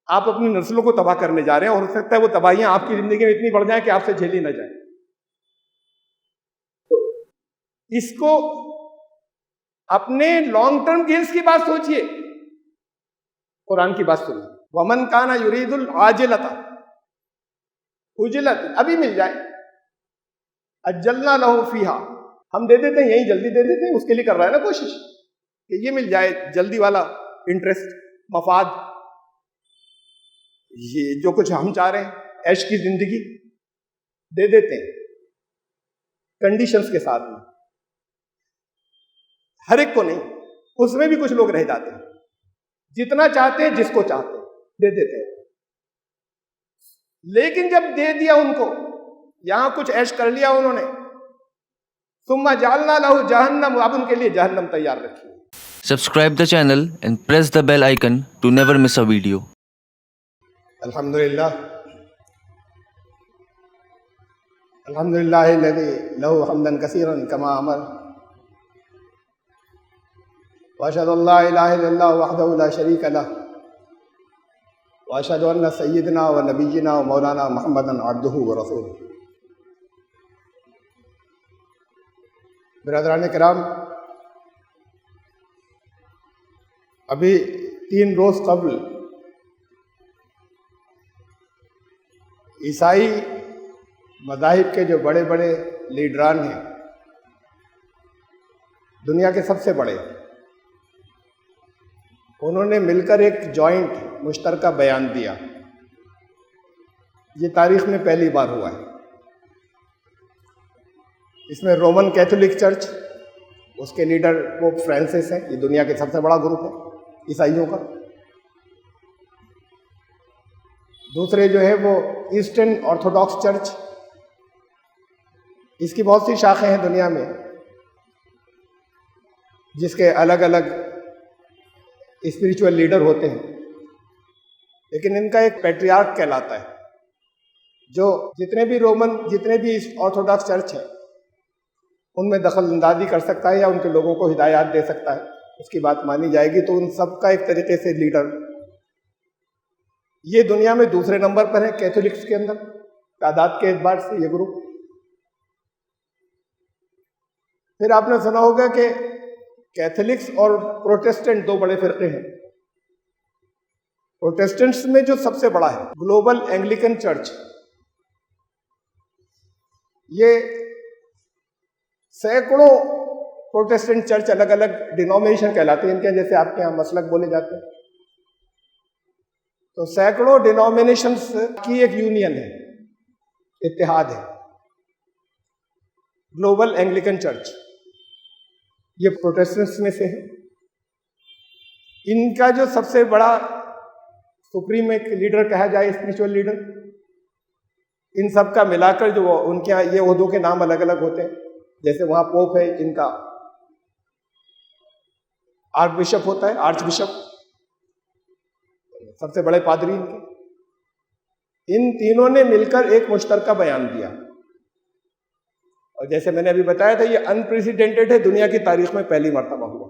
آپ اپنی نسلوں کو تباہ کرنے جا رہے ہیں، اور ہو سکتا ہے وہ تباہیاں آپ کی زندگی میں اتنی بڑھ جائیں کہ آپ سے جھیلی نہ جائیں. اس کو اپنے لانگ ٹرم گینز کی بات سوچئے، قرآن کی بات سنیے. ومن کان یرید العاجلۃ عجلت، ابھی مل جائے، عجلنا لہ فیہا، ہم دے دیتے ہیں، یہی جلدی دے دیتے ہیں. اس کے لیے کر رہا ہے نا کوشش کہ یہ مل جائے، جلدی والا انٹرسٹ، مفاد، یہ جو کچھ ہم چاہ رہے ہیں عیش کی زندگی دے دیتے ہیں کنڈیشنز کے ساتھ میں. ہر ایک کو نہیں، اس میں بھی کچھ لوگ رہ جاتے ہیں، جتنا چاہتے ہیں جس کو چاہتے ہیں دے دیتے ہیں. لیکن جب دے دیا ان کو، یہاں کچھ عیش کر لیا انہوں نے، ثم جعلنا لہ جہنم، اب ان کے لیے جہنم تیار رکھی. Subscribe the channel and press the bell icon to never miss a video. الحمدللہ الحمدللہ الذی لہ حمدا کثیرا کما امر، واشهد ان لا الہ الا اللہ وحدہ لا شریک لہ، واشهد ان سیدنا و نبینا و مولانا محمدا عبدہ و رسولہ. برادران کرام، ابھی 3 روز قبل عیسائی مذاہب کے جو بڑے بڑے لیڈران ہیں، دنیا کے سب سے بڑے، انہوں نے مل کر ایک جوائنٹ مشترکہ بیان دیا. یہ تاریخ میں پہلی بار ہوا ہے. اس میں رومن کیتھولک چرچ، اس کے لیڈر پوپ فرانسس ہیں، یہ دنیا کے سب سے بڑا گروپ ہے عیسائیوں کا. دوسرے جو ہے وہ ایسٹرن آرتھوڈاکس چرچ، اس کی بہت سی شاخیں ہیں دنیا میں، جس کے الگ الگ اسپریچول لیڈر ہوتے ہیں، لیکن ان کا ایک پیٹریارک کہلاتا ہے، جو جتنے بھی آرتھوڈاکس چرچ ہیں ان میں دخل اندازی کر سکتا ہے یا ان کے لوگوں کو ہدایات دے سکتا ہے، اس کی بات مانی جائے گی. تو ان سب کا ایک طریقے سے لیڈر، یہ دنیا میں دوسرے نمبر پر ہے کیتھولکس کے اندر تعداد کے اعتبار سے یہ گروپ. پھر آپ نے سنا ہوگا کہ کیتھولکس اور پروٹسٹنٹ 2 بڑے فرقے ہیں. پروٹسٹنٹس میں جو سب سے بڑا ہے گلوبل اینگلیکن چرچ، یہ سینکڑوں پروٹسٹنٹ چرچ الگ الگ ڈینومینیشن کہلاتے ہیں ان کے، جیسے آپ کے یہاں مسلک بولے جاتے ہیں، تو سینکڑوں ڈینومینیشنز کی ایک یونین ہے، اتحاد ہے، گلوبل اینگلیکن چرچ. یہ پروٹسٹنٹس میں سے ہے. ان کا جو سب سے بڑا سپریم ایک لیڈر کہا جائے، اسپریچول لیڈر، ان سب کا ملا کر جو ان کے یہ عہدوں کے نام الگ الگ ہوتے ہیں. جیسے وہاں پوپ ہے، ان کا آرک بشپ ہوتا ہے، آرچ بشپ، سب سے بڑے پادری ان کے. ان تینوں نے مل کر ایک مشترکہ بیان دیا، اور جیسے میں نے ابھی بتایا تھا یہ انپریسیڈنٹڈ ہے، دنیا کی تاریخ میں پہلی مرتبہ ہوا.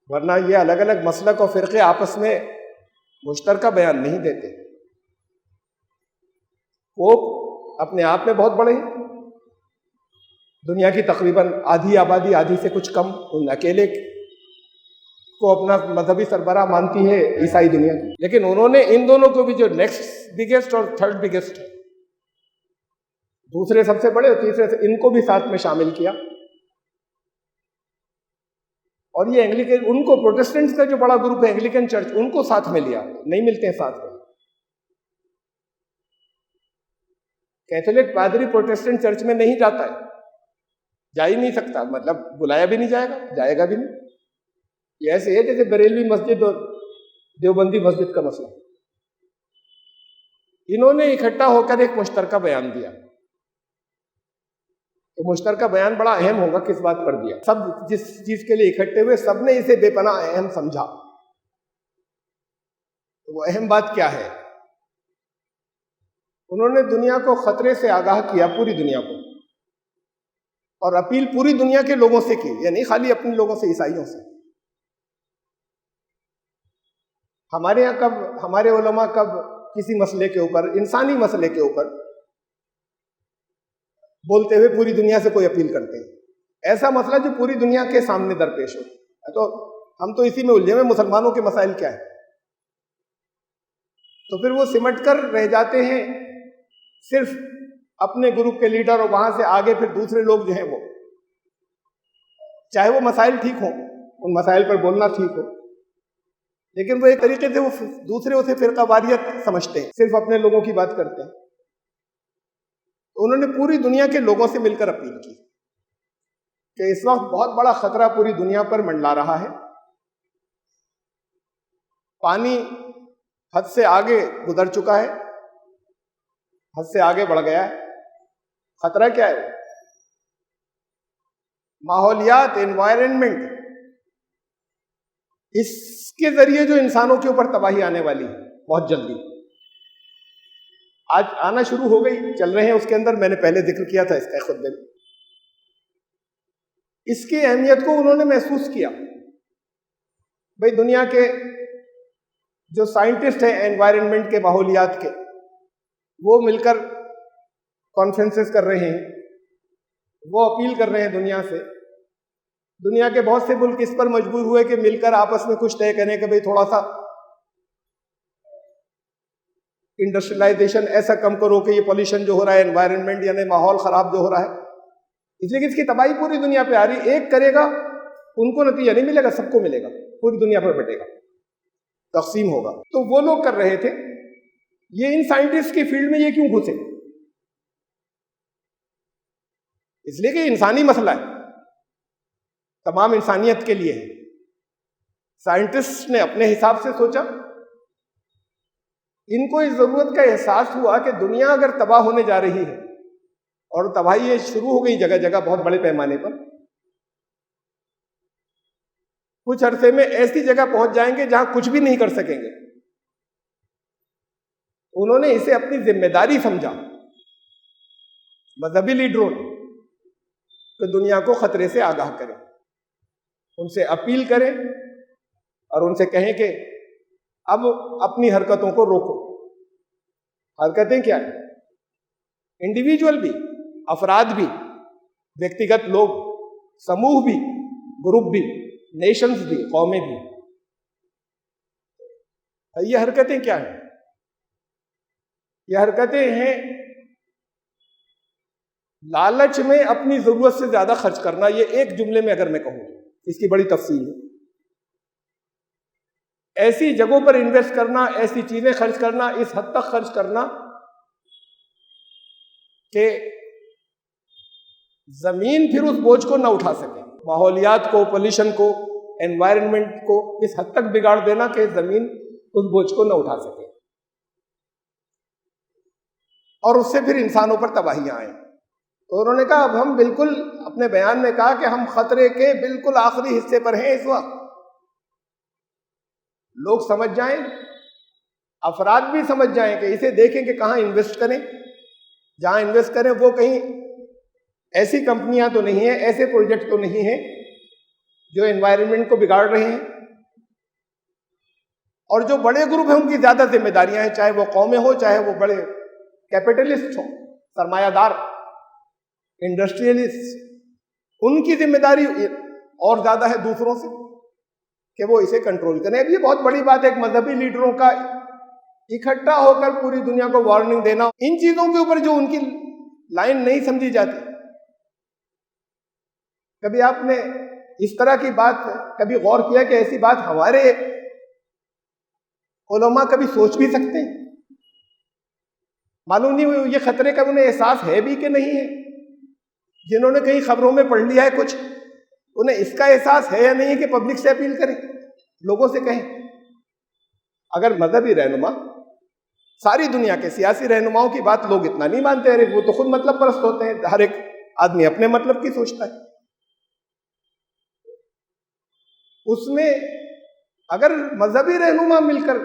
ورنہ یہ الگ الگ مسلک اور فرقے آپس میں مشترکہ بیان نہیں دیتے. پوپ اپنے آپ میں بہت بڑے ہیں، دنیا کی تقریباً آدھی آبادی، آدھی سے کچھ کم، ان اکیلے کو اپنا مذہبی سربراہ مانتی ہے عیسائی دنیا کی. لیکن انہوں نے ان دونوں کو بھی، جو نیکسٹ بگیسٹ اور تھرڈ بگیسٹ ہے، دوسرے سب سے بڑے اور تیسرے سے، ان کو بھی ساتھ میں شامل کیا. اور یہ اینگلیکن، ان کو پروٹسٹنٹس کا جو بڑا گروپ ہے اینگلیکن چرچ، ان کو ساتھ میں لیا. نہیں ملتے ہیں ساتھ میں. کیتھولک پادری پروٹسٹنٹ چرچ میں نہیں جاتا ہے، جا ہی نہیں سکتا، مطلب بلایا بھی نہیں جائے گا، جائے گا بھی نہیں. یہ ایسے ہے جیسے بریلوی مسجد اور دیوبندی مسجد کا مسئلہ. انہوں نے اکٹھا ہو کر ایک مشترکہ بیان دیا. تو مشترکہ بیان بڑا اہم ہوگا، کس بات پر دیا؟ سب جس چیز کے لیے اکٹھے ہوئے، سب نے اسے بے پناہ اہم سمجھا. تو وہ اہم بات کیا ہے؟ انہوں نے دنیا کو خطرے سے آگاہ کیا، پوری دنیا کو، اور اپیل پوری دنیا کے لوگوں سے کی، یعنی خالی اپنے لوگوں سے، عیسائیوں سے. ہمارے یہاں کب ہمارے علماء کب کسی مسئلے کے اوپر, انسانی مسئلے کے اوپر بولتے ہوئے پوری دنیا سے کوئی اپیل کرتے ہیں؟ ایسا مسئلہ جو پوری دنیا کے سامنے درپیش ہو. تو ہم تو اسی میں الجھے ہوئے, مسلمانوں کے مسائل کیا ہیں؟ تو پھر وہ سمٹ کر رہ جاتے ہیں صرف اپنے گروپ کے لیڈر, اور وہاں سے آگے پھر دوسرے لوگ جو ہیں وہ, چاہے وہ مسائل ٹھیک ہوں, ان مسائل پر بولنا ٹھیک ہو, لیکن وہ ایک طریقے سے وہ دوسرے اسے فرقہ واریت سمجھتے ہیں, صرف اپنے لوگوں کی بات کرتے ہیں. انہوں نے پوری دنیا کے لوگوں سے مل کر اپیل کی کہ اس وقت بہت بڑا خطرہ پوری دنیا پر منڈلا رہا ہے. پانی حد سے آگے گزر چکا ہے, حد سے آگے بڑھ گیا ہے. خطرہ کیا ہے؟ ماحولیات, انوائرنمنٹ, اس کے ذریعے جو انسانوں کے اوپر تباہی آنے والی ہے بہت جلدی, آج آنا شروع ہو گئی, چل رہے ہیں اس کے اندر. میں نے پہلے ذکر کیا تھا اس کا خطبے میں. اس کی اہمیت کو انہوں نے محسوس کیا. بھئی دنیا کے جو سائنٹسٹ ہیں انوائرنمنٹ کے, ماحولیات کے, وہ مل کر کانفرنسز کر رہے ہیں, وہ اپیل کر رہے ہیں دنیا سے. دنیا کے بہت سے ملک اس پر مجبور ہوئے کہ مل کر آپس میں کچھ طے کریں کہ بھئی تھوڑا سا انڈسٹریلائزیشن ایسا کم کرو کہ یہ پولیوشن جو ہو رہا ہے, انوائرنمنٹ یعنی ماحول خراب جو ہو رہا ہے, اس لیے کہ اس کی تباہی پوری دنیا پہ آ رہی. ایک کرے گا ان کو نتیجہ نہیں ملے گا, سب کو ملے گا, پوری دنیا پر بٹے گا, تقسیم ہوگا. تو وہ لوگ کر رہے تھے. یہ ان سائنٹسٹ کی فیلڈ میں یہ کیوں گھسے؟ اس لیے کہ انسانی مسئلہ ہے, تمام انسانیت کے لیے ہے. سائنٹسٹ نے اپنے حساب سے سوچا, ان کو اس ضرورت کا احساس ہوا کہ دنیا اگر تباہ ہونے جا رہی ہے, اور تباہی شروع ہو گئی جگہ جگہ بہت بڑے پیمانے پر, کچھ عرصے میں ایسی جگہ پہنچ جائیں گے جہاں کچھ بھی نہیں کر سکیں گے. انہوں نے اسے اپنی ذمہ داری سمجھا, مذہبی لیڈروں نے, کہ دنیا کو خطرے سے آگاہ کریں, ان سے اپیل کریں اور ان سے کہیں کہ اب اپنی حرکتوں کو روکو. حرکتیں کیا ہیں؟ انڈیویجول بھی, افراد بھی, ویکتیگت لوگ, سموہ بھی, گروپ بھی, نیشنز بھی, قومیں بھی. یہ حرکتیں کیا ہیں؟ یہ حرکتیں ہیں لالچ میں اپنی ضرورت سے زیادہ خرچ کرنا. یہ ایک جملے میں اگر میں کہوں, اس کی بڑی تفصیل ہے. ایسی جگہوں پر انویسٹ کرنا, ایسی چیزیں خرچ کرنا, اس حد تک خرچ کرنا کہ زمین پھر اس بوجھ کو نہ اٹھا سکے. ماحولیات کو, پولیوشن کو, انوائرنمنٹ کو اس حد تک بگاڑ دینا کہ زمین اس بوجھ کو نہ اٹھا سکے, اور اس سے پھر انسانوں پر تباہیاں آئیں. تو انہوں نے کہا, اب ہم بالکل اپنے بیان میں کہا کہ ہم خطرے کے بالکل آخری حصے پر ہیں اس وقت. لوگ سمجھ جائیں, افراد بھی سمجھ جائیں, کہ اسے دیکھیں کہ کہاں انویسٹ کریں. جہاں انویسٹ کریں وہ کہیں ایسی کمپنیاں تو نہیں ہیں, ایسے پروجیکٹ تو نہیں ہیں جو انوائرنمنٹ کو بگاڑ رہے ہیں. اور جو بڑے گروپ ہیں ان کی زیادہ ذمہ داریاں ہیں, چاہے وہ قومیں ہوں, چاہے وہ بڑے کیپٹلسٹ ہوں, سرمایہ دار, انڈسٹریلسٹ. ان کی ذمہ داری اور زیادہ ہے دوسروں سے کہ وہ اسے کنٹرول کریں. اب یہ بہت بڑی بات ہے ایک مذہبی لیڈروں کا اکٹھا ہو کر پوری دنیا کو وارننگ دینا ان چیزوں کے اوپر جو ان کی لائن نہیں سمجھی جاتی. کبھی آپ نے اس طرح کی بات کبھی غور کیا کہ ایسی بات ہمارے علماء کبھی سوچ بھی سکتے ہیں؟ معلوم نہیں یہ خطرے کا انہیں احساس ہے بھی کہ نہیں ہے. جنہوں نے کہیں خبروں میں پڑھ لیا ہے کچھ, انہیں اس کا احساس ہے یا نہیں ہے کہ پبلک سے اپیل کریں, لوگوں سے کہیں. اگر مذہبی رہنما, ساری دنیا کے سیاسی رہنماؤں کی بات لوگ اتنا نہیں مانتے ہیں, وہ تو خود مطلب پرست ہوتے ہیں, ہر ایک آدمی اپنے مطلب کی سوچتا ہے. اس میں اگر مذہبی رہنما مل کر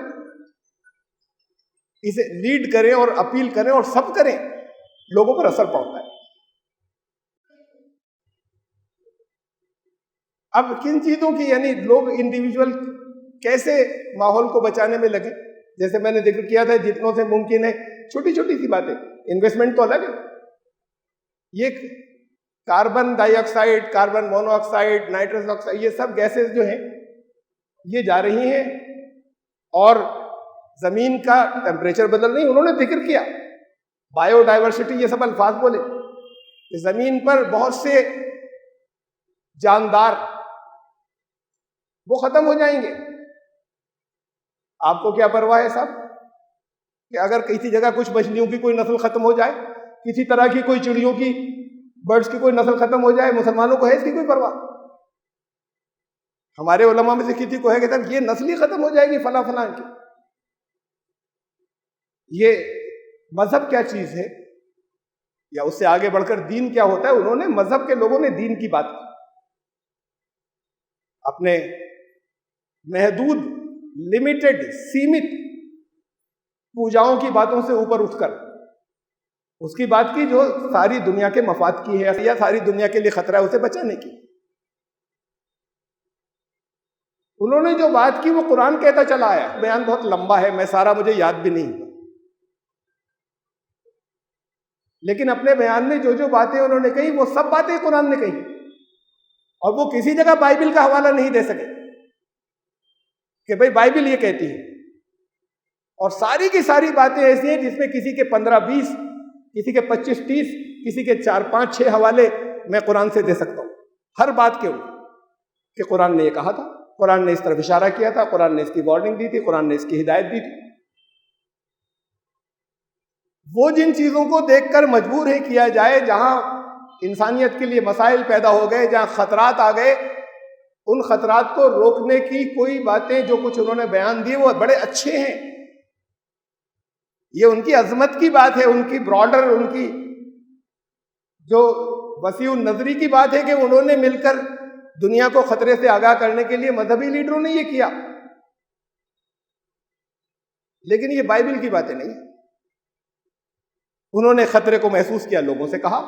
اسے لیڈ کریں اور اپیل کریں اور سب کریں, لوگوں پر اثر پڑتا ہے. اب کن چیزوں کی, یعنی لوگ انڈیویجول کیسے ماحول کو بچانے میں لگے. جیسے میں نے ذکر کیا تھا جتنوں سے ممکن ہے چھوٹی چھوٹی سی باتیں, انویسٹمنٹ تو الگ ہے. یہ کاربن ڈائی oxide, carbon mono oxide, nitrous oxide, یہ سب گیسز جو ہیں یہ جا رہی ہیں اور زمین کا ٹیمپریچر بدل رہی. انہوں نے ذکر کیا بایو ڈائیورسٹی, یہ سب الفاظ بولے کہ زمین پر بہت سے جاندار وہ ختم ہو جائیں گے. آپ کو کیا پرواہ ہے صاحب کہ اگر کسی جگہ کچھ مچھلیوں کی کوئی نسل ختم ہو جائے, کسی طرح کی کوئی چڑیوں کی, برڈز کی کوئی نسل ختم ہو جائے, مسلمانوں کو ہے اس کی کوئی پرواہ؟ ہمارے علماء میں سے کسی کو ہے کہ یہ نسل ہی ختم ہو جائے گی فلاں فلاں کی. یہ مذہب کیا چیز ہے یا اس سے آگے بڑھ کر دین کیا ہوتا ہے؟ انہوں نے, مذہب کے لوگوں نے دین کی بات کی, اپنے محدود, لمیٹڈ, سیمت پوجاؤں کی باتوں سے اوپر اٹھ کر اس کی بات کی جو ساری دنیا کے مفاد کی ہے یا ساری دنیا کے لیے خطرہ ہے اسے بچانے کی. انہوں نے جو بات کی وہ قرآن کہتا چلا آیا. بیان بہت لمبا ہے, میں سارا مجھے یاد بھی نہیں, لیکن اپنے بیان میں جو جو باتیں انہوں نے کہی وہ سب باتیں قرآن نے کہی, اور وہ کسی جگہ بائبل کا حوالہ نہیں دے سکے کہ بھئی بائبل یہ کہتی ہے. اور ساری کی ساری باتیں ایسی ہیں جس میں کسی کے 15-20, کسی کے 25-30, کسی کے 4-5-6 حوالے میں قرآن سے دے سکتا ہوں. ہر بات کے کہ قرآن نے یہ کہا تھا, قرآن نے اس طرف اشارہ کیا تھا, قرآن نے اس کی وارننگ دی تھی, قرآن نے اس کی ہدایت دی تھی. وہ جن چیزوں کو دیکھ کر مجبور ہے کیا جائے, جہاں انسانیت کے لیے مسائل پیدا ہو گئے, جہاں خطرات آ گئے, ان خطرات کو روکنے کی کوئی باتیں جو کچھ انہوں نے بیان دی وہ بڑے اچھے ہیں. یہ ان کی عظمت کی بات ہے, ان کی براڈر, ان کی جو وسیع النظری کی بات ہے کہ انہوں نے مل کر دنیا کو خطرے سے آگاہ کرنے کے لیے مذہبی لیڈروں نے یہ کیا. لیکن یہ بائبل کی باتیں نہیں. انہوں نے خطرے کو محسوس کیا, لوگوں سے کہا,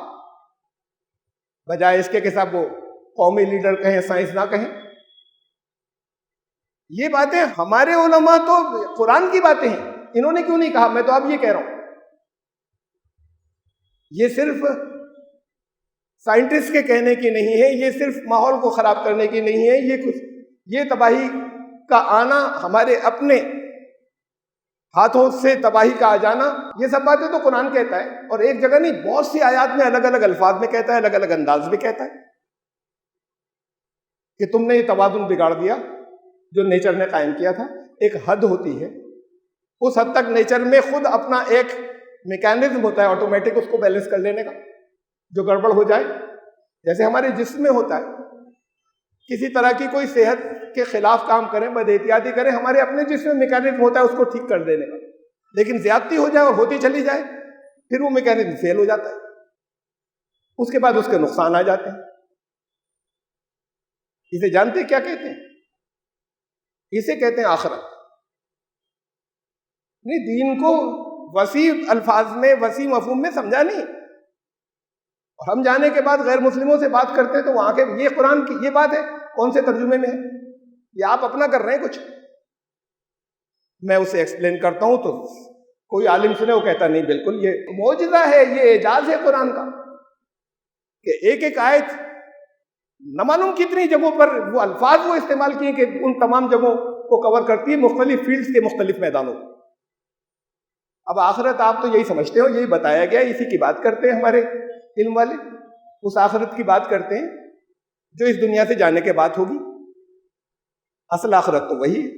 بجائے اس کے کہ صاحب وہ قومی لیڈر کہیں, سائنس نہ کہیں. یہ باتیں ہمارے علماء تو قرآن کی باتیں ہیں, انہوں نے کیوں نہیں کہا؟ میں تو اب یہ کہہ رہا ہوں, یہ صرف سائنٹسٹ کے کہنے کی نہیں ہے, یہ صرف ماحول کو خراب کرنے کی نہیں ہے, یہ تباہی کا آنا, ہمارے اپنے ہاتھوں سے تباہی کا آ جانا, یہ سب باتیں تو قرآن کہتا ہے. اور ایک جگہ نہیں, بہت سی آیات میں الگ الگ الفاظ میں کہتا ہے, الگ الگ انداز میں کہتا ہے کہ تم نے یہ توازن بگاڑ دیا جو نیچر نے قائم کیا تھا. ایک حد ہوتی ہے, اس حد تک نیچر میں خود اپنا ایک میکینزم ہوتا ہے آٹومیٹک اس کو بیلنس کر لینے کا. جو گڑبڑ ہو جائے, جیسے ہمارے جسم میں ہوتا ہے, کسی طرح کی کوئی صحت کے خلاف کام کریں, بد احتیاطی کریں, ہمارے اپنے جسم میں میکینزم ہوتا ہے اس کو ٹھیک کر دینے کا. لیکن زیادتی ہو جائے اور ہوتی چلی جائے پھر وہ میکینزم فیل ہو جاتا ہے, اس کے بعد اس کے نقصان آ جاتے ہیں. اسے جانتے کیا کہتے ہیں؟ اسے کہتے ہیں آخرت. نہیں, دین کو وسیع الفاظ میں, وسیع مفہوم میں سمجھا نہیں. اور ہم جانے کے بعد غیر مسلموں سے بات کرتے ہیں تو وہاں کے یہ قرآن کی یہ بات ہے, کون سے ترجمے میں ہے؟ یہ آپ اپنا کر رہے ہیں کچھ. میں اسے ایکسپلین کرتا ہوں تو کوئی عالم سنے, وہ کہتا نہیں بالکل یہ معجزہ ہے, یہ اعجاز ہے قرآن کا کہ ایک ایک آیت نہ معلوم کتنی جگہوں پر وہ الفاظ وہ استعمال کیے کہ ان تمام جگہوں کو کور کرتی ہے, مختلف فیلڈز کے مختلف میدانوں. اب آخرت آپ تو یہی سمجھتے ہو, یہی بتایا گیا, اسی کی بات کرتے ہیں ہمارے علم والے, اس آخرت کی بات کرتے ہیں جو اس دنیا سے جانے کے بعد ہوگی. اصل آخرت تو وہی ہے,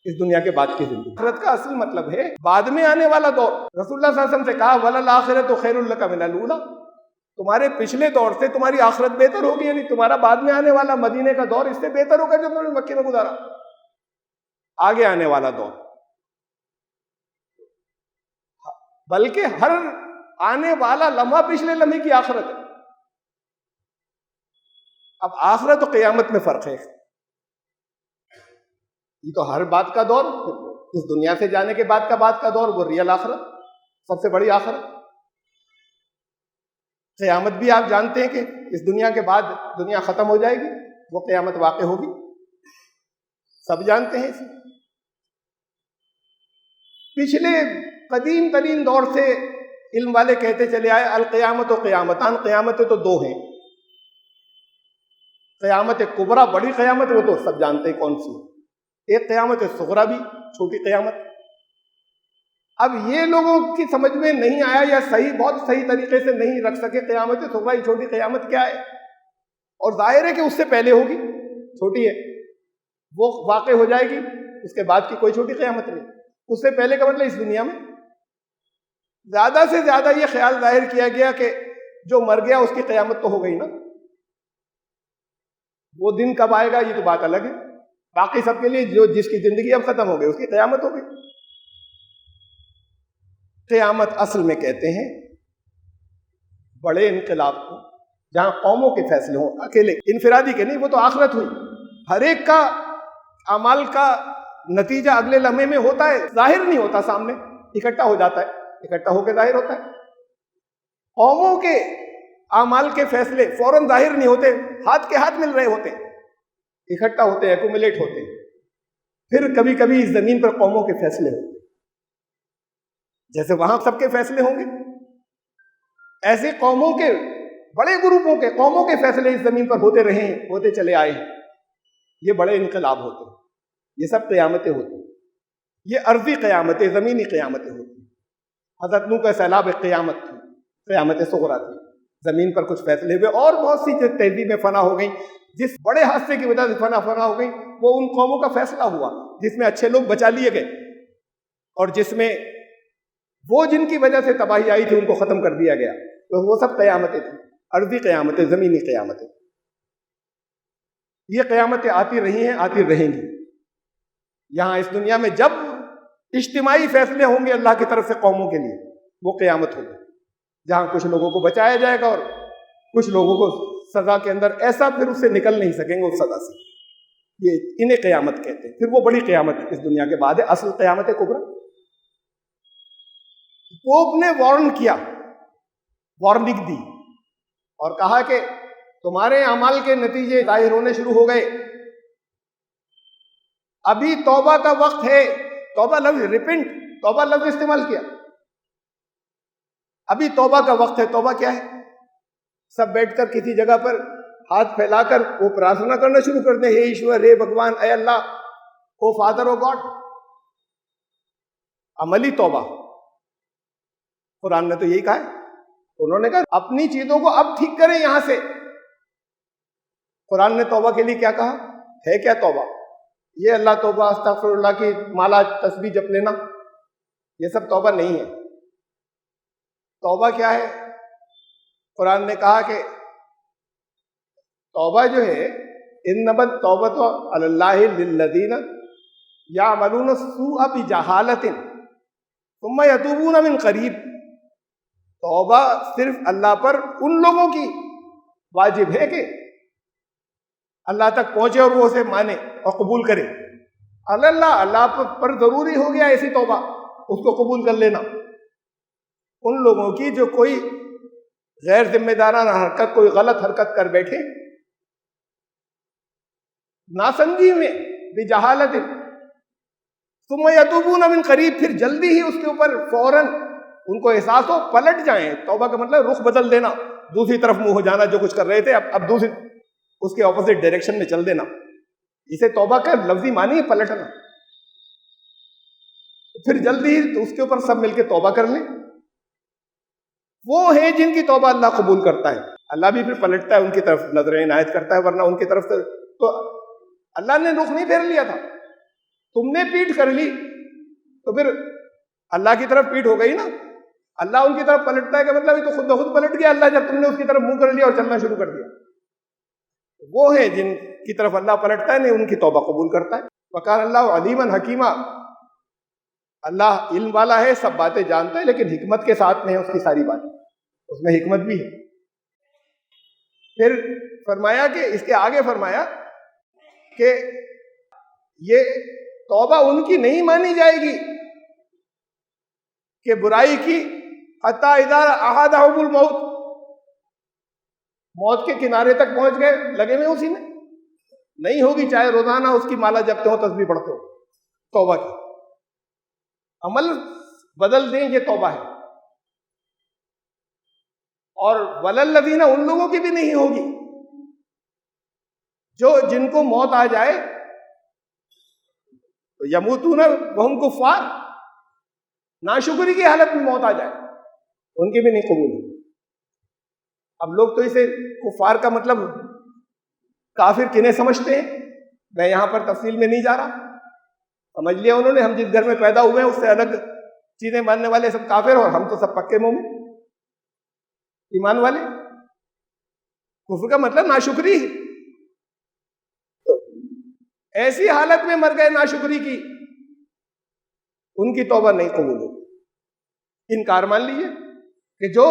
اس دنیا کے بعد کی زندگی. آخرت کا اصل مطلب ہے بعد میں آنے والا دور. رسول اللہ صلی اللہ علیہ وسلم سے کہا وَلَلْآخِرَةُ خَيْرٌ لَكَ مِنَ الْأُولَىٰ, تمہارے پچھلے دور سے تمہاری آخرت بہتر ہوگی, یعنی تمہارا بعد میں آنے والا مدینے کا دور اس سے بہتر ہوگا جو تم نے مکے میں گزارا. آگے آنے والا دور, بلکہ ہر آنے والا لمحہ پچھلے لمحے کی آخرت ہے. اب آخرت و قیامت میں فرق ہے. یہ تو ہر بات کا دور, اس دنیا سے جانے کے بعد کا دور, وہ ریئل آخرت, سب سے بڑی آخرت. قیامت بھی آپ جانتے ہیں کہ اس دنیا کے بعد دنیا ختم ہو جائے گی, وہ قیامت واقع ہوگی. سب جانتے ہیں اسے. پچھلے قدیم ترین دور سے علم والے کہتے چلے آئے القیامت و قیامتان، قیامتیں تو دو ہیں. قیامت کبریٰ بڑی قیامت وہ تو سب جانتے ہیں کون سی ہے. ایک قیامت صغریٰ بھی چھوٹی قیامت. اب یہ لوگوں کی سمجھ میں نہیں آیا یا بہت صحیح طریقے سے نہیں رکھ سکے قیامت صغریٰ چھوٹی قیامت کیا ہے. اور ظاہر ہے کہ اس سے پہلے ہوگی، چھوٹی ہے وہ واقع ہو جائے گی، اس کے بعد کی کوئی چھوٹی قیامت نہیں. اس سے پہلے کا مطلب اس دنیا میں زیادہ سے زیادہ یہ خیال ظاہر کیا گیا کہ جو مر گیا اس کی قیامت تو ہو گئی نا، وہ دن کب آئے گا یہ تو بات الگ ہے. باقی سب کے لیے جس کی زندگی اب ختم ہو گئی اس کی قیامت ہو گئی. قیامت اصل میں کہتے ہیں بڑے انقلاب کو، جہاں قوموں کے فیصلے ہوں، اکیلے انفرادی کے نہیں. وہ تو آخرت ہوئی، ہر ایک کا اعمال کا نتیجہ اگلے لمحے میں ہوتا ہے، ظاہر نہیں ہوتا سامنے، اکٹھا ہو جاتا ہے، اکٹھا ہو کے ظاہر ہوتا ہے. قوموں کے اعمال کے فیصلے فوراً ظاہر نہیں ہوتے، ہاتھ کے ہاتھ مل رہے ہوتے ہیں، اکٹھا ہوتے ہیں، ایکومولیٹ ہوتے ہیں. پھر کبھی کبھی اس زمین پر قوموں کے فیصلے ہوتے ہیں، جیسے وہاں سب کے فیصلے ہوں گے، ایسے قوموں کے بڑے گروپوں کے قوموں کے فیصلے اس زمین پر ہوتے رہے ہیں، ہوتے چلے آئے ہیں. یہ بڑے انقلاب ہوتے ہیں، یہ سب قیامتیں ہوتی ہیں. یہ عرضی قیامتیں، زمینی قیامتیں ہوتی ہیں. حضرت نوح کا سیلاب ایک قیامت تھی، قیامت صغریٰ تھی. زمین پر کچھ فیصلے ہوئے، اور بہت سی تہذیبیں فنا ہو گئیں. جس بڑے حادثے کی وجہ سے فنا ہو گئیں وہ ان قوموں کا فیصلہ ہوا جس میں اچھے لوگ بچا لیے گئے، اور جس میں وہ جن کی وجہ سے تباہی آئی تھی ان کو ختم کر دیا گیا. تو وہ سب قیامتیں تھیں، عرضی قیامتیں، زمینی قیامتیں. یہ قیامتیں آتی رہی ہیں، آتی رہیں گی. یہاں اس دنیا میں جب اجتماعی فیصلے ہوں گے اللہ کی طرف سے قوموں کے لیے، وہ قیامت ہوگی، جہاں کچھ لوگوں کو بچایا جائے گا اور کچھ لوگوں کو سزا کے اندر ایسا پھر اس سے نکل نہیں سکیں گے اس سزا سے. یہ انہیں قیامت کہتے ہیں. پھر وہ بڑی قیامت اس دنیا کے بعد ہے، اصل قیامت کبریٰ. پوپ نے وارن کیا، وارننگ دی اور کہا کہ تمہارے اعمال کے نتیجے ظاہر ہونے شروع ہو گئے، ابھی توبہ کا وقت ہے. توبہ لفظ ریپنٹ، توبہ لفظ استعمال کیا. ابھی توبہ کا وقت ہے. توبہ کیا ہے؟ سب بیٹھ کر کسی جگہ پر ہاتھ پھیلا کر وہ پرارتھنا کرنا شروع کر دیں، ہے ایشور، ہے بھگوان، اے اللہ، او فادر، او گاڈ. عملی توبہ. قرآن نے تو یہی کہا ہے. انہوں نے کہا اپنی چیزوں کو اب ٹھیک کریں یہاں سے. قرآن نے توبہ کے لیے کیا کہا ہے؟ کیا توبہ؟ یہ اللہ توبہ استغفر اللہ کی مالا تسبیح جپ لینا، یہ سب توبہ نہیں ہے. توبہ کیا ہے؟ قرآن نے کہا کہ توبہ جو ہے انما التوبۃ علی اللہ للذین یعملون السوء بجہالۃ ثم یتوبون من قریب. توبہ صرف اللہ پر ان لوگوں کی واجب ہے کہ اللہ تک پہنچے اور وہ اسے مانے اور قبول کرے. اللہ پر ضروری ہو گیا ایسی توبہ، اس کو قبول کر لینا. ان لوگوں کی جو کوئی غیر ذمہ دارانہ حرکت، کوئی غلط حرکت کر بیٹھے ناسمجھی میں، بجہالت، ثم یتوبون من قریب، پھر جلدی ہی اس کے اوپر فوراً ان کو احساس ہو، پلٹ جائیں. توبہ کا مطلب رخ بدل دینا، دوسری طرف منہ ہو جانا. جو کچھ کر رہے تھے اب دوسری اس کے اپوزٹ ڈائریکشن میں چل دینا. اسے توبہ کا لفظی معنی ہے پلٹنا. پھر جلدی ہی اس کے اوپر سب مل کے توبہ کر لیں. وہ ہیں جن کی توبہ اللہ قبول کرتا ہے. اللہ بھی پھر پلٹتا ہے، ان کی طرف نظر عنایت کرتا ہے. ورنہ ان کی طرف سے تو اللہ نے رخ نہیں پھیر لیا تھا، تم نے پیٹھ کر لی تو پھر اللہ کی طرف پیٹھ ہو گئی نا. اللہ ان کی طرف پلٹتا ہے کہ مطلب یہ تو خود بخود پلٹ گیا اللہ، جب تم نے اس کی طرف منہ کر لیا اور چلنا شروع کر دیا. وہ ہیں جن کی طرف اللہ پلٹتا ہے، نہیں ان کی توبہ قبول کرتا ہے. وکان اللہ علیما حکیما، اللہ علم والا ہے، سب باتیں جانتا ہے، لیکن حکمت کے ساتھ میں ہے اس کی ساری باتیں، اس میں حکمت بھی ہے. پھر فرمایا کہ اس کے آگے فرمایا کہ یہ توبہ ان کی نہیں مانی جائے گی کہ برائی کی حتی اذا احدهم الموت، موت کے کنارے تک پہنچ گئے، لگے ہوئے اسی میں. نہیں ہوگی چاہے روزانہ اس کی مالا جپتے ہو، تسبیح پڑھتے ہو، توبہ کی عمل بدل دیں، یہ توبہ ہے۔ اور وللذین، ان لوگوں کی بھی نہیں ہوگی جو جن کو موت آ جائے تو یموتون وہم کفار، ناشکری کی حالت میں موت آ جائے، ان کی بھی نہیں قبول ہوگی۔ اب لوگ تو اسے کفار کا مطلب کافر کنہیں سمجھتے ہیں، میں یہاں پر تفصیل میں نہیں جا رہا، سمجھ لیا انہوں نے ہم جس گھر میں پیدا ہوئے ہیں اس سے الگ چیزیں ماننے والے سب کافر، اور ہم تو سب پکے مومن ایمان والے۔ کفر کا مطلب ناشکری، ایسی حالت میں مر گئے ناشکری کی، ان کی توبہ نہیں قبول ہوگی۔ انکار مان لیجیے کہ جو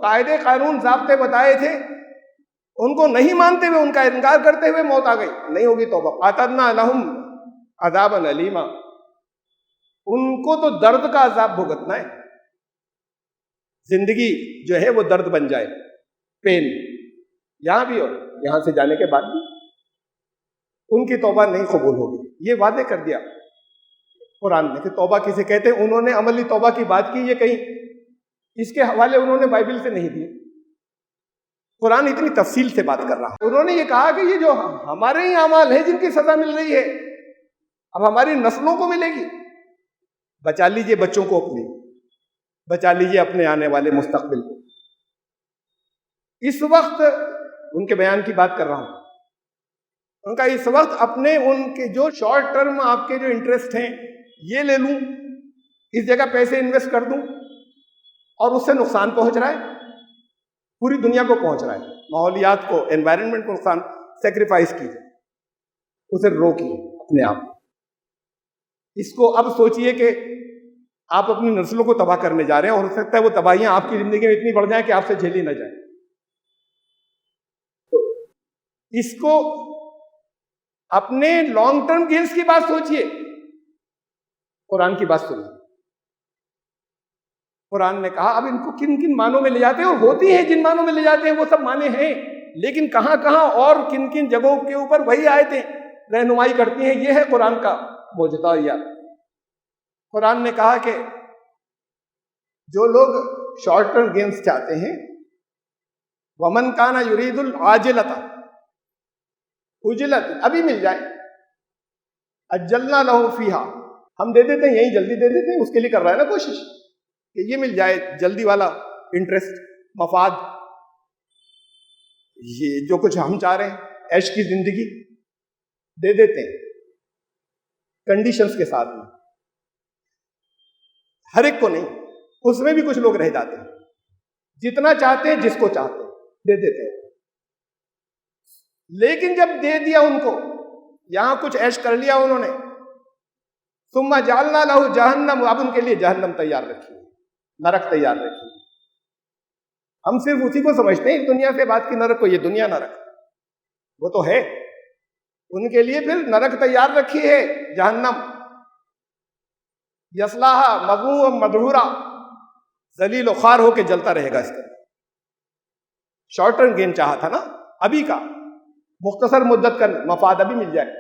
قاعدے قانون ضابطے بتائے تھے ان کو نہیں مانتے ہوئے، ان کا انکار کرتے ہوئے موت آ گئی، نہیں ہوگی توبہ۔ اعتدنا لہم عذابا الیما، ان کو تو درد کا عذاب بھگتنا ہے، زندگی جو ہے وہ درد بن جائے، پین یہاں بھی اور یہاں سے جانے کے بعد بھی، ان کی توبہ نہیں قبول ہوگی۔ یہ وعدے کر دیا قرآن نے کہ توبہ کسے کہتے ہیں۔ انہوں نے عملی توبہ کی بات کی، یہ کہیں اس کے حوالے انہوں نے بائبل سے نہیں دیے، قرآن اتنی تفصیل سے بات کر رہا ہے۔ انہوں نے یہ کہا کہ یہ جو ہمارے ہی اعمال ہیں جن کی سزا مل رہی ہے، اب ہماری نسلوں کو ملے گی۔ بچا لیجئے بچوں کو اپنے، بچا لیجئے اپنے آنے والے مستقبل کو۔ اس وقت ان کے بیان کی بات کر رہا ہوں، ان کا اس وقت اپنے ان کے جو شارٹ ٹرم آپ کے جو انٹرسٹ ہیں یہ لے لوں، اس جگہ پیسے انویسٹ کر دوں، اور اس سے نقصان پہنچ رہا ہے، پوری دنیا کو پہنچ رہا ہے، ماحولیات کو، انوائرمنٹ کو نقصان، سیکریفائس کیجیے، اسے روکیے اپنے آپ۔ اس کو اب سوچئے کہ آپ اپنی نسلوں کو تباہ کرنے جا رہے ہیں، اور ہو سکتا ہے وہ تباہیاں آپ کی زندگی میں اتنی بڑھ جائیں کہ آپ سے جھیلی نہ جائیں۔ اس کو اپنے لانگ ٹرم گینز کی بات سوچئے، قرآن کی بات سنیے۔ قرآن نے کہا اب ان کو کن کن معنوں میں لے جاتے ہیں، اور ہوتی ہیں جن معنوں میں لے جاتے ہیں وہ سب معنی ہیں، لیکن کہاں کہاں اور کن کن جگہوں کے اوپر وہی آیتیں رہنمائی کرتی ہیں، یہ ہے قرآن کا معجزہ۔ یا قرآن نے کہا کہ جو لوگ شارٹ ٹرم گینز چاہتے ہیں، ومن کان یرید العاجلۃ، عجلت ابھی مل جائے، اجلنا لہ فیہا، ہم دے دیتے ہیں، یہیں جلدی دے دیتے ہیں، اس کے لیے کر رہا ہے نا کوشش کہ یہ مل جائے، جلدی والا انٹرسٹ، مفاد، یہ جو کچھ ہم چاہ رہے ہیں عیش کی زندگی دے دیتے ہیں کنڈیشنز کے ساتھ میں، ہر ایک کو نہیں، اس میں بھی کچھ لوگ رہ جاتے ہیں، جتنا چاہتے ہیں جس کو چاہتے ہیں دے دیتے ہیں، لیکن جب دے دیا ان کو، یہاں کچھ عیش کر لیا انہوں نے، ثم جعلنا لہ جہنم، اب ان کے لیے جہنم تیار رکھی، نرک تیار رکھی۔ ہم صرف اسی کو سمجھتے ہیں اس دنیا سے بات کی نرک کو، یہ دنیا نرک وہ تو ہے، ان کے لیے پھر نرک تیار رکھی ہے، جہنم، یصلاھا مذموما مدحورا، ذلیل و خوار ہو کے جلتا رہے گا اس کا۔ شارٹ ٹرم گین چاہا تھا نا، ابھی کا مختصر مدت کا مفاد ابھی مل جائے،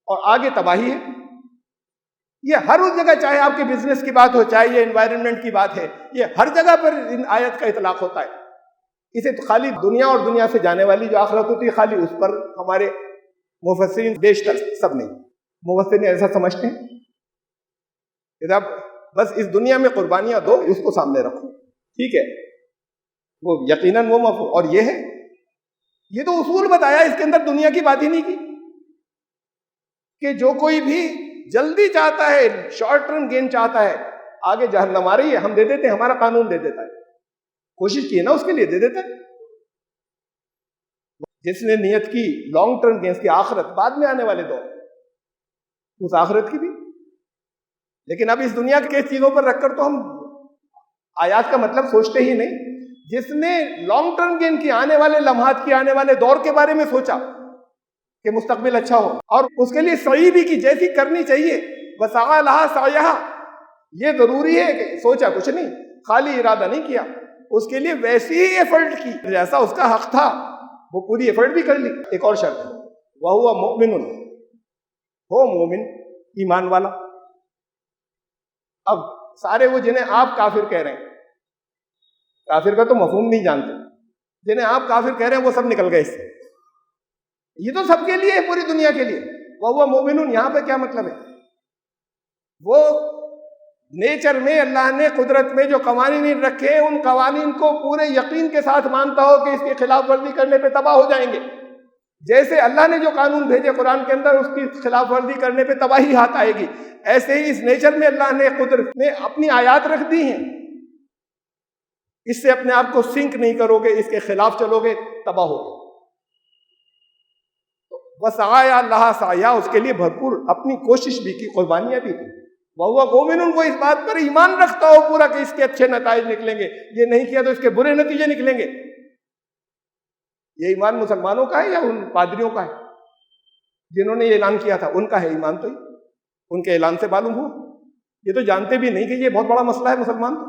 اور آگے تباہی ہے۔ یہ ہر اس جگہ، چاہے آپ کے بزنس کی بات ہو، چاہے یہ انوائرمنٹ کی بات ہے، یہ ہر جگہ پر ان آیت کا اطلاق ہوتا ہے۔ اسے تو خالی دنیا اور دنیا سے جانے والی جو آخرت ہوتی ہے، خالی اس پر ہمارے مفسرین بیشتر سب نہیں، مفسرین ایسا سمجھتے ہیں کہ جب بس اس دنیا میں قربانیاں دو، اس کو سامنے رکھو، ٹھیک ہے، وہ یقیناً وہ مفہوم، اور یہ ہے، یہ تو اصول بتایا، اس کے اندر دنیا کی بات ہی نہیں کی کہ جو کوئی بھی جلدی چاہتا ہے، شارٹ ٹرم گین چاہتا ہے، آگے جہنم آ رہی ہے، ہم دے دیتے ہیں، ہمارا قانون دے دیتا ہے، کوشش کی ہے نا اس کے لیے، دے دیتا ہے۔ جس نے نیت کی لانگ ٹرم گینز کی، آخرت بعد میں آنے والے دور، اس آخرت کی بھی، لیکن اب اس دنیا کے چیزوں پر رکھ کر تو ہم آیات کا مطلب سوچتے ہی نہیں۔ جس نے لانگ ٹرم گین کی، آنے والے لمحات کی، آنے والے دور کے بارے میں سوچا کہ مستقبل اچھا ہو، اور اس کے لیے سعی بھی کی جیسی کرنی چاہیے، وسعی لہا سعیہا، یہ ضروری ہے کہ سوچا کچھ نہیں، خالی ارادہ نہیں کیا، اس کے لیے ویسی ہی ایفرٹ کی جیسا اس کا حق تھا، وہ پوری ایفرٹ بھی کر لی۔ ایک اور شرط ہے، وہو مؤمن، ہو مومن، ایمان والا۔ اب سارے وہ جنہیں آپ کافر کہہ رہے ہیں، کافر کا تو مفہوم نہیں جانتے، جنہیں آپ کافر کہہ رہے ہیں وہ سب نکل گئے اس سے۔ یہ تو سب کے لیے ہے، پوری دنیا کے لیے۔ وہو مومن، یہاں پہ کیا مطلب ہے؟ وہ نیچر میں اللہ نے قدرت میں جو قوانین رکھے ان قوانین کو پورے یقین کے ساتھ مانتا ہو کہ اس کی خلاف ورزی کرنے پہ تباہ ہو جائیں گے۔ جیسے اللہ نے جو قانون بھیجے قرآن کے اندر، اس کی خلاف ورزی کرنے پہ تباہی ہاتھ آئے گی، ایسے ہی اس نیچر میں اللہ نے قدرت میں اپنی آیات رکھ دی ہیں، اس سے اپنے آپ کو سنک نہیں کرو گے، اس کے خلاف چلو گے تباہ ہو گے۔ وسعیا اللہ سعیا، اس کے لیے بھرپور اپنی کوشش بھی کی، قربانیاں بھی کی۔ وہو مومن، وہ اس بات پر ایمان رکھتا ہو پورا کہ اس کے اچھے نتائج نکلیں گے، یہ نہیں کیا تو اس کے برے نتیجے نکلیں گے۔ یہ ایمان مسلمانوں کا ہے یا ان پادریوں کا ہے جنہوں نے یہ اعلان کیا تھا؟ ان کا ہے ایمان، تو ان کے اعلان سے معلوم ہوا۔ یہ تو جانتے بھی نہیں کہ یہ بہت بڑا مسئلہ ہے مسلمان تو۔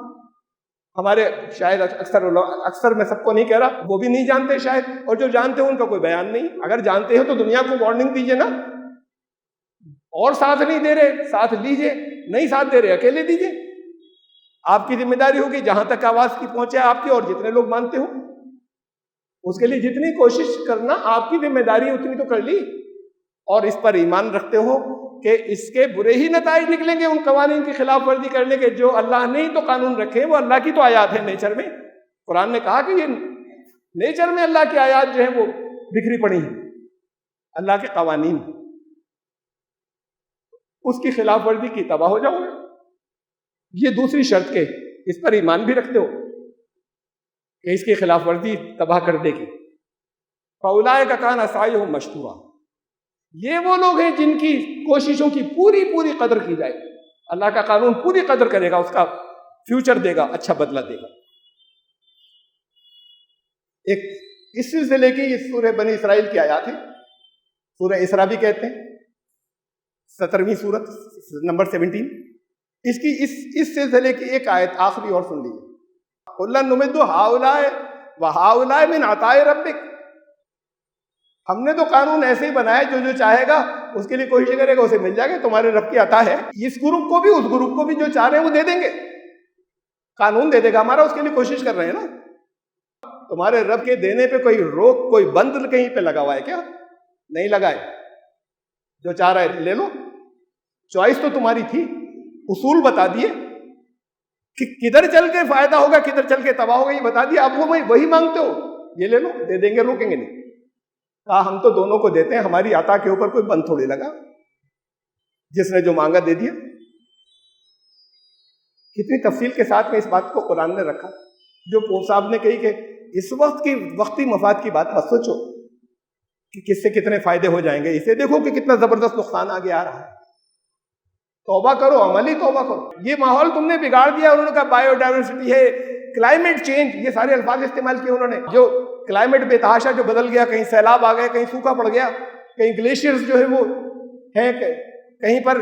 ہمارے شاید اکثر میں سب کو نہیں کہہ رہا، وہ بھی نہیں جانتے شاید، اور جو جانتے ہیں ان کا کوئی بیان نہیں۔ اگر جانتے ہیں تو دنیا کو وارننگ دیجئے نا، اور ساتھ نہیں دے رہے ساتھ لیجئے، نہیں ساتھ دے رہے اکیلے دیجئے۔ آپ کی ذمہ داری ہوگی جہاں تک آواز کی پہنچے آپ کی، اور جتنے لوگ مانتے ہو اس کے لیے جتنی کوشش کرنا آپ کی ذمہ داری اتنی تو کر لی، اور اس پر ایمان رکھتے ہو کہ اس کے برے ہی نتائج نکلیں گے ان قوانین کی خلاف ورزی کرنے کے جو اللہ نے ہی تو قانون رکھے، وہ اللہ کی تو آیات ہیں نیچر میں۔ قرآن نے کہا کہ یہ نیچر میں اللہ کی آیات جو ہیں وہ بکھری پڑی ہیں، اللہ کے قوانین، اس کی خلاف ورزی کی تباہ ہو جاؤ گے۔ یہ دوسری شرط کے اس پر ایمان بھی رکھتے ہو کہ اس کی خلاف ورزی تباہ کر دے گی۔ فَأُولَٰئِکَ كَانَ سَعْيُهُم مَّشْكُورًا، یہ وہ لوگ ہیں جن کی کوششوں کی پوری پوری قدر کی جائے گی۔ اللہ کا قانون پوری قدر کرے گا، اس کا فیوچر دے گا، اچھا بدلہ دے گا۔ ایک اس سلسلے کی اس سورہ بنی اسرائیل کی آیات ہے، سورہ اسراء بھی کہتے ہیں، 17ویں سورت نمبر 17۔ اس کی اس سلسلے کی ایک آیت آخری اور سن لیجیے۔ قُلًا نُمِدُّ هَٰؤُلَاءِ وَهَٰؤُلَاءِ مِنْ عَطَاءِ رَبِّكَ، ہم نے تو قانون ایسے ہی بنایا، جو چاہے گا اس کے لیے کوشش کرے گا اسے مل جائے گا، تمہارے رب کی عطا ہے۔ اس گروپ کو بھی اس گروپ کو بھی جو چاہ رہے ہیں وہ دے دیں گے، قانون دے دے گا ہمارا، اس کے لیے کوشش کر رہے ہیں نا۔ تمہارے رب کے دینے پہ کوئی روک، کوئی بند کہیں پہ لگا ہوا ہے کیا؟ نہیں لگا ہے، جو چاہ رہا ہے لے لو، چوائس تو تمہاری تھی، اصول بتا دیے کہ کدھر چل کے فائدہ ہوگا کدھر چل کے تباہ ہوگا، یہ بتا دیا، آپ وہ وہی مانگتے ہو، یہ لے لو، دے دیں گے، روکیں گے نہیں۔ کہا ہم تو دونوں کو دیتے ہیں، ہماری عطا کے اوپر کوئی بند تھوڑی لگا، جس نے جو مانگا دے دیا۔ کتنی تفصیل کے ساتھ میں اس بات کو قرآن نے رکھا۔ جو پوپ صاحب نے کہی کہ اس وقت کی وقتی مفاد کی بات مت سوچو کہ کس سے کتنے فائدے ہو جائیں گے، اسے دیکھو کہ کتنا زبردست نقصان آگے آ رہا ہے۔ توبہ کرو، عملی توبہ کرو۔ یہ ماحول تم نے بگاڑ دیا۔ انہوں نے کہا بایو ڈائیورسٹی ہے، کلائمیٹ چینج، یہ سارے الفاظ استعمال کیے انہوں نے۔ جو کلائمیٹ بے تحاشا جو بدل گیا، کہیں سیلاب آ گئے، کہیں سوکھا پڑ گیا، کہیں گلیشیئرز جو ہے وہ ہیں، کہیں پر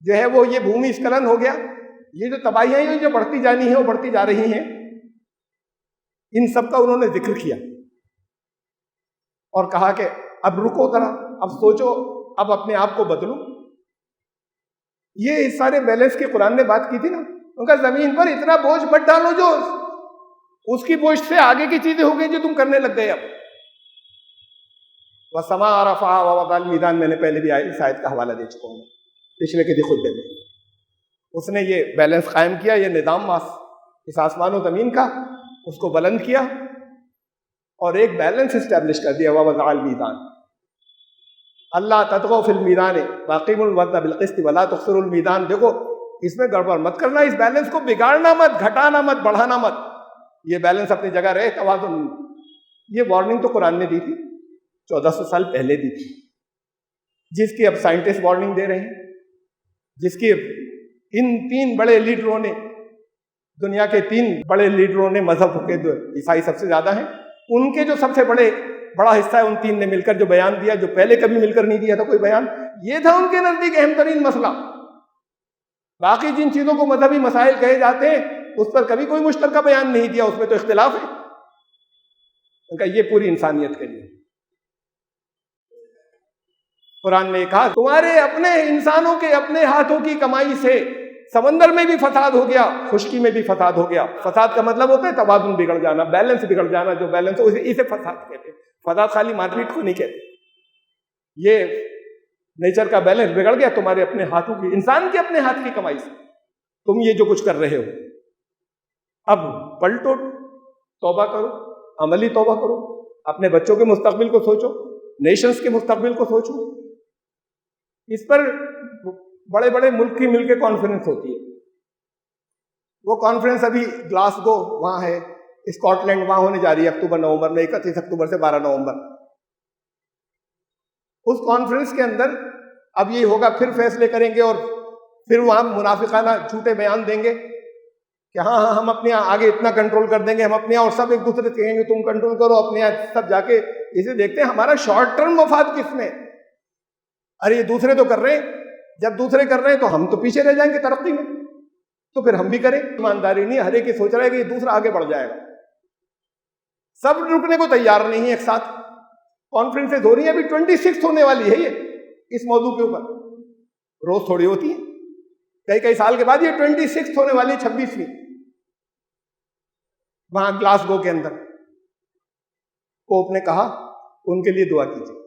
جو ہے وہ یہ بھومی اسکلن ہو گیا، یہ جو تباہیاں ہیں جو بڑھتی جانی ہیں وہ بڑھتی جا رہی ہیں، ان سب کا انہوں نے ذکر کیا اور کہا کہ اب رکو ذرا، اب سوچو، اب اپنے آپ کو بدلو۔ یہ سارے بیلنس کی قرآن نے بات کی تھی نا۔ ان کا زمین پر اتنا بوجھ مت ڈالو جو اس کی بوجھ سے آگے کی چیزیں ہو گئی جو تم کرنے لگ گئے۔ اب وَالسَّمَاءَ رَفَعَهَا وَوَضَعَ الْمِيزَانَ، میں نے پہلے بھی اس آیت کا حوالہ دے چکا ہوں پچھلے کسی خطبے میں۔ اس نے یہ بیلنس قائم کیا، یہ نظام اس آسمان و زمین کا، اس کو بلند کیا اور ایک بیلنس اسٹیبلش کر دیا۔ وَوَضَعَ الْمِيزَانَ، اللہ تطغوا فی المیزان واقیموا الوزن بالقسط ولا تخسروا المیزان۔ دیکھو اس میں گڑبڑ مت کرنا، اس بیلنس کو بگاڑنا مت، گھٹانا مت، بڑھانا مت، یہ بیلنس اپنی جگہ رہے، توازن۔ یہ وارننگ تو قرآن نے دی تھی، 1400 سال پہلے دی تھی، جس کی اب سائنٹسٹ وارننگ دے رہے ہیں، جس کی ان 3 بڑے لیڈروں نے، دنیا کے 3 بڑے لیڈروں نے، مذہب کے عیسائی سب سے زیادہ ہیں، ان کے جو سب سے بڑا حصہ ہے، ان 3 نے مل کر جو بیان دیا، جو پہلے کبھی مل کر نہیں دیا تھا کوئی بیان، یہ تھا ان کے نزدیک اہم ترین مسئلہ۔ باقی جن چیزوں کو مذہبی مسائل کہے جاتے ہیں اس پر کبھی کوئی مشترکہ بیان نہیں دیا، اس میں تو اختلاف ہے۔ ان کا یہ پوری انسانیت کے لیے۔ قرآن نے کہا تمہارے اپنے انسانوں کے اپنے ہاتھوں کی کمائی سے سمندر میں بھی فساد ہو گیا، خشکی میں بھی فساد ہو گیا. فساد کا مطلب ہوتا ہے توازن بگڑ جانا، بیلنس بگڑ جانا. جو بیلنس ہو اسے فساد کہتے ہیں. فساد خالی مار پیٹ کو نہیں کہتے. یہ نیچر کا بیلنس بگڑ گیا تمہارے اپنے ہاتھوں کی، انسان کے اپنے ہاتھ کی کمائی سے تم یہ جو کچھ کر رہے ہو. اب پلٹو، توبہ کرو، عملی توبہ کرو، اپنے بچوں کے مستقبل کو سوچو، نیشنز کے مستقبل کو سوچو. اس پر بڑے بڑے ملک کی مل کے کانفرنس ہوتی ہے. وہ کانفرنس ابھی گلاسگو وہاں ہے، اسکاٹ لینڈ وہاں ہونے جا رہی ہے اکتوبر نومبر میں، 31 اکتوبر سے 12 نومبر. اس کانفرنس کے اندر اب یہ ہوگا، پھر فیصلے کریں گے اور پھر وہاں منافقانہ جھوٹے بیان دیں گے کہ ہاں ہم اپنے یہاں آگے اتنا کنٹرول کر دیں گے، ہم اپنے یہاں، اور سب ایک دوسرے سے کہیں گے تم کنٹرول کرو اپنے یہاں. سب جا کے اسے دیکھتے ہیں ہمارا شارٹ ٹرم مفاد کس میں. ارے یہ دوسرے تو کر رہے ہیں، جب دوسرے کر رہے ہیں تو ہم تو پیچھے رہ جائیں گے ترقی میں، تو پھر ہم بھی کریں. ایمانداری نہیں، ہر ایک یہ سوچ رہا ہے کہ یہ دوسرا آگے بڑھ جائے گا. سب رکنے کو تیار نہیں ہے. ایک ساتھ کانفرنسز ہو رہی ہیں، ابھی 26 ہونے والی ہے یہ اس موضوع کے اوپر. روز تھوڑی ہوتی ہے، کئی سال کے بعد یہ 26 ہونے والی 26ویں وہاں گلاسگو کے اندر. پوپ نے کہا ان کے لیے دعا کیجیے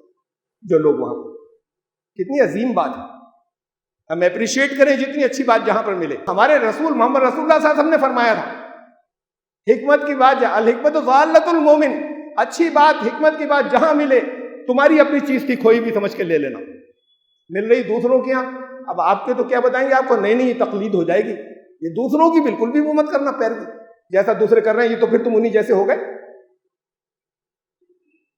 جو لوگ وہاں پر. کتنی عظیم بات ہے. ہم اپریشیٹ کریں جتنی اچھی بات جہاں پر ملے. ہمارے رسول محمد رسول اللہ صلی اللہ علیہ وسلم نے فرمایا تھا حکمت کی بات، الحکمت ضالۃ المومن، اچھی بات حکمت کی بات جہاں ملے تمہاری اپنی چیز تھی کھوئی بھی سمجھ کے لے لینا. مل رہی دوسروں کے یہاں، اب آپ کے تو کیا بتائیں گے آپ کو، نہیں یہ تقلید ہو جائے گی. یہ دوسروں کی بالکل بھی وہ مت کرنا پیروی، جیسا دوسرے کر رہے ہیں یہ تو پھر تم انہی جیسے ہو گئے.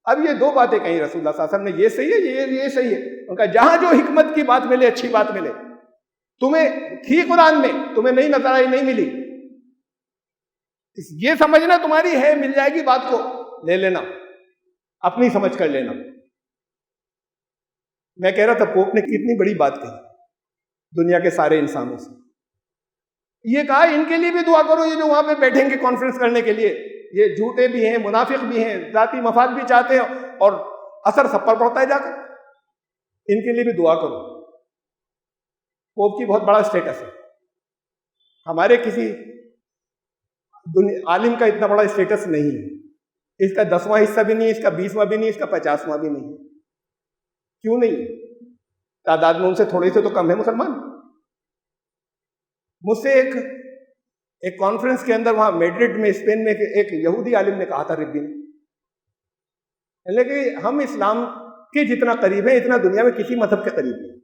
اب یہ دو باتیں کہیں رسول اللہ صلی اللہ علیہ وسلم نے، یہ صحیح ہے یہ صحیح ہے. ان کا جہاں جو حکمت کی بات ملے، اچھی بات ملے، تمہیں تھی قرآن میں، تمہیں نہیں نظر آئی، نہیں ملی، یہ سمجھنا تمہاری ہے، مل جائے گی بات کو لے لینا، اپنی سمجھ کر لینا. میں کہہ رہا تھا پوپ نے کتنی بڑی بات کہی دنیا کے سارے انسانوں سے. یہ کہا ان کے لیے بھی دعا کرو، یہ جو وہاں پہ بیٹھیں گے کانفرنس کرنے کے لیے، یہ جھوٹے بھی ہیں، منافق بھی ہیں، ذاتی مفاد بھی چاہتے ہیں، اور اثر سب پر پڑتا ہے جا کر. ان کے لیے بھی دعا کرو. پوپ کی بہت بڑا اسٹیٹس ہے. ہمارے کسی عالم کا اتنا بڑا اسٹیٹس نہیں ہے. اس کا 10واں حصہ بھی نہیں، اس کا 20واں بھی نہیں، اس کا 50واں بھی نہیں. کیوں نہیں؟ تعداد میں ان سے تھوڑے سے تو کم ہے مسلمان. مجھ سے ایک کانفرنس کے اندر وہاں میڈرڈ میں اسپین میں ایک یہودی عالم نے کہا تھا ربی نے، لیکن ہم اسلام کے جتنا قریب ہیں اتنا دنیا میں کسی مذہب کے قریب نہیں.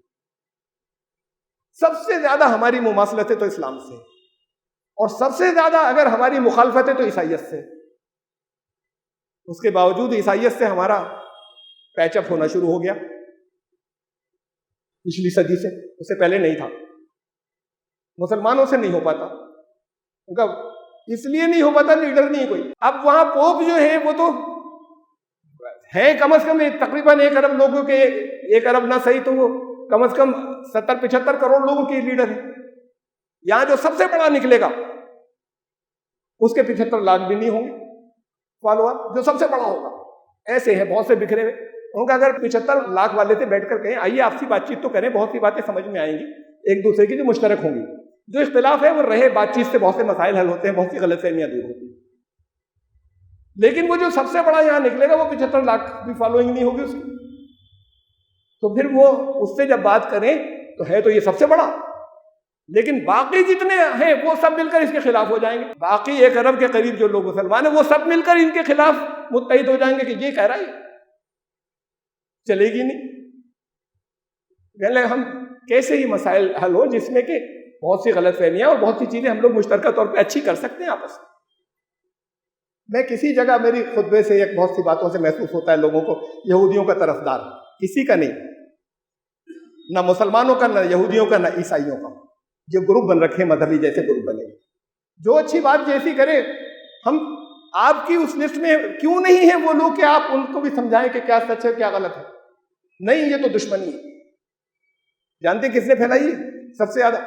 سب سے زیادہ ہماری مماثلت ہے تو اسلام سے، اور سب سے زیادہ اگر ہماری مخالفت ہے تو عیسائیت سے. اس کے باوجود عیسائیت سے ہمارا پیچ اپ ہونا شروع ہو گیا پچھلی صدی سے، اس سے پہلے نہیں تھا. مسلمانوں سے نہیں ہو پاتا، ان کا اس لیے نہیں ہو پاتا لیڈر نہیں کوئی. اب وہاں پوپ جو ہے وہ تو ہے کم از کم تقریباً 1 ارب لوگوں کے، 1 ارب نہ صحیح تو وہ کم از کم 70-75 کروڑ لوگوں کے لیڈر ہے. یہاں جو سب سے بڑا نکلے گا اس کے 75 لاکھ بھی نہیں ہوں گے فالوور، جو سب سے بڑا ہوگا. ایسے ہیں بہت سے بکھرے ہوئے. ان کا اگر 75 لاکھ والے سے بیٹھ کر کہیں آئیے آپسی بات چیت تو کریں، بہت سی باتیں سمجھ میں آئیں گی ایک دوسرے کی جو مشترک ہوں گی. جو اختلاف ہے وہ رہے، بات چیت سے بہت سے مسائل حل ہوتے ہیں، بہت سی غلط فہمیاں دور ہوتی ہیں. لیکن وہ جو سب سے بڑا یہاں نکلے گا وہ 75 لاکھ بھی فالوئنگ نہیں ہوگی اس کی. تو پھر وہ اس سے جب بات کریں تو ہے تو یہ سب سے بڑا، لیکن باقی جتنے ہیں وہ سب مل کر اس کے خلاف ہو جائیں گے. باقی 1 ارب کے قریب جو لوگ مسلمان ہیں وہ سب مل کر ان کے خلاف متحد ہو جائیں گے کہ یہ کہہ رہا ہے چلے گی نہیں. پہلے ہم کیسے ہی مسائل حل ہو جس میں کہ بہت سی غلط فہمیاں اور بہت سی چیزیں ہم لوگ مشترکہ طور پہ اچھی کر سکتے ہیں آپس میں. میں کسی جگہ میری خطبے سے ایک بہت سی باتوں سے محسوس ہوتا ہے لوگوں کو یہودیوں کا طرفدار، کسی کا نہیں، نہ مسلمانوں کا، نہ یہودیوں کا، نہ عیسائیوں کا. جو گروپ بن رکھے مذہبی جیسے گروپ بنے، جو اچھی بات جیسی کرے. ہم آپ کی اس لسٹ میں کیوں نہیں ہیں وہ لوگ کہ آپ ان کو بھی سمجھائیں کہ کیا سچ ہے کیا غلط ہے؟ نہیں، یہ تو دشمنی ہے. جانتے کس نے پھیلائی ہے سب سے زیادہ؟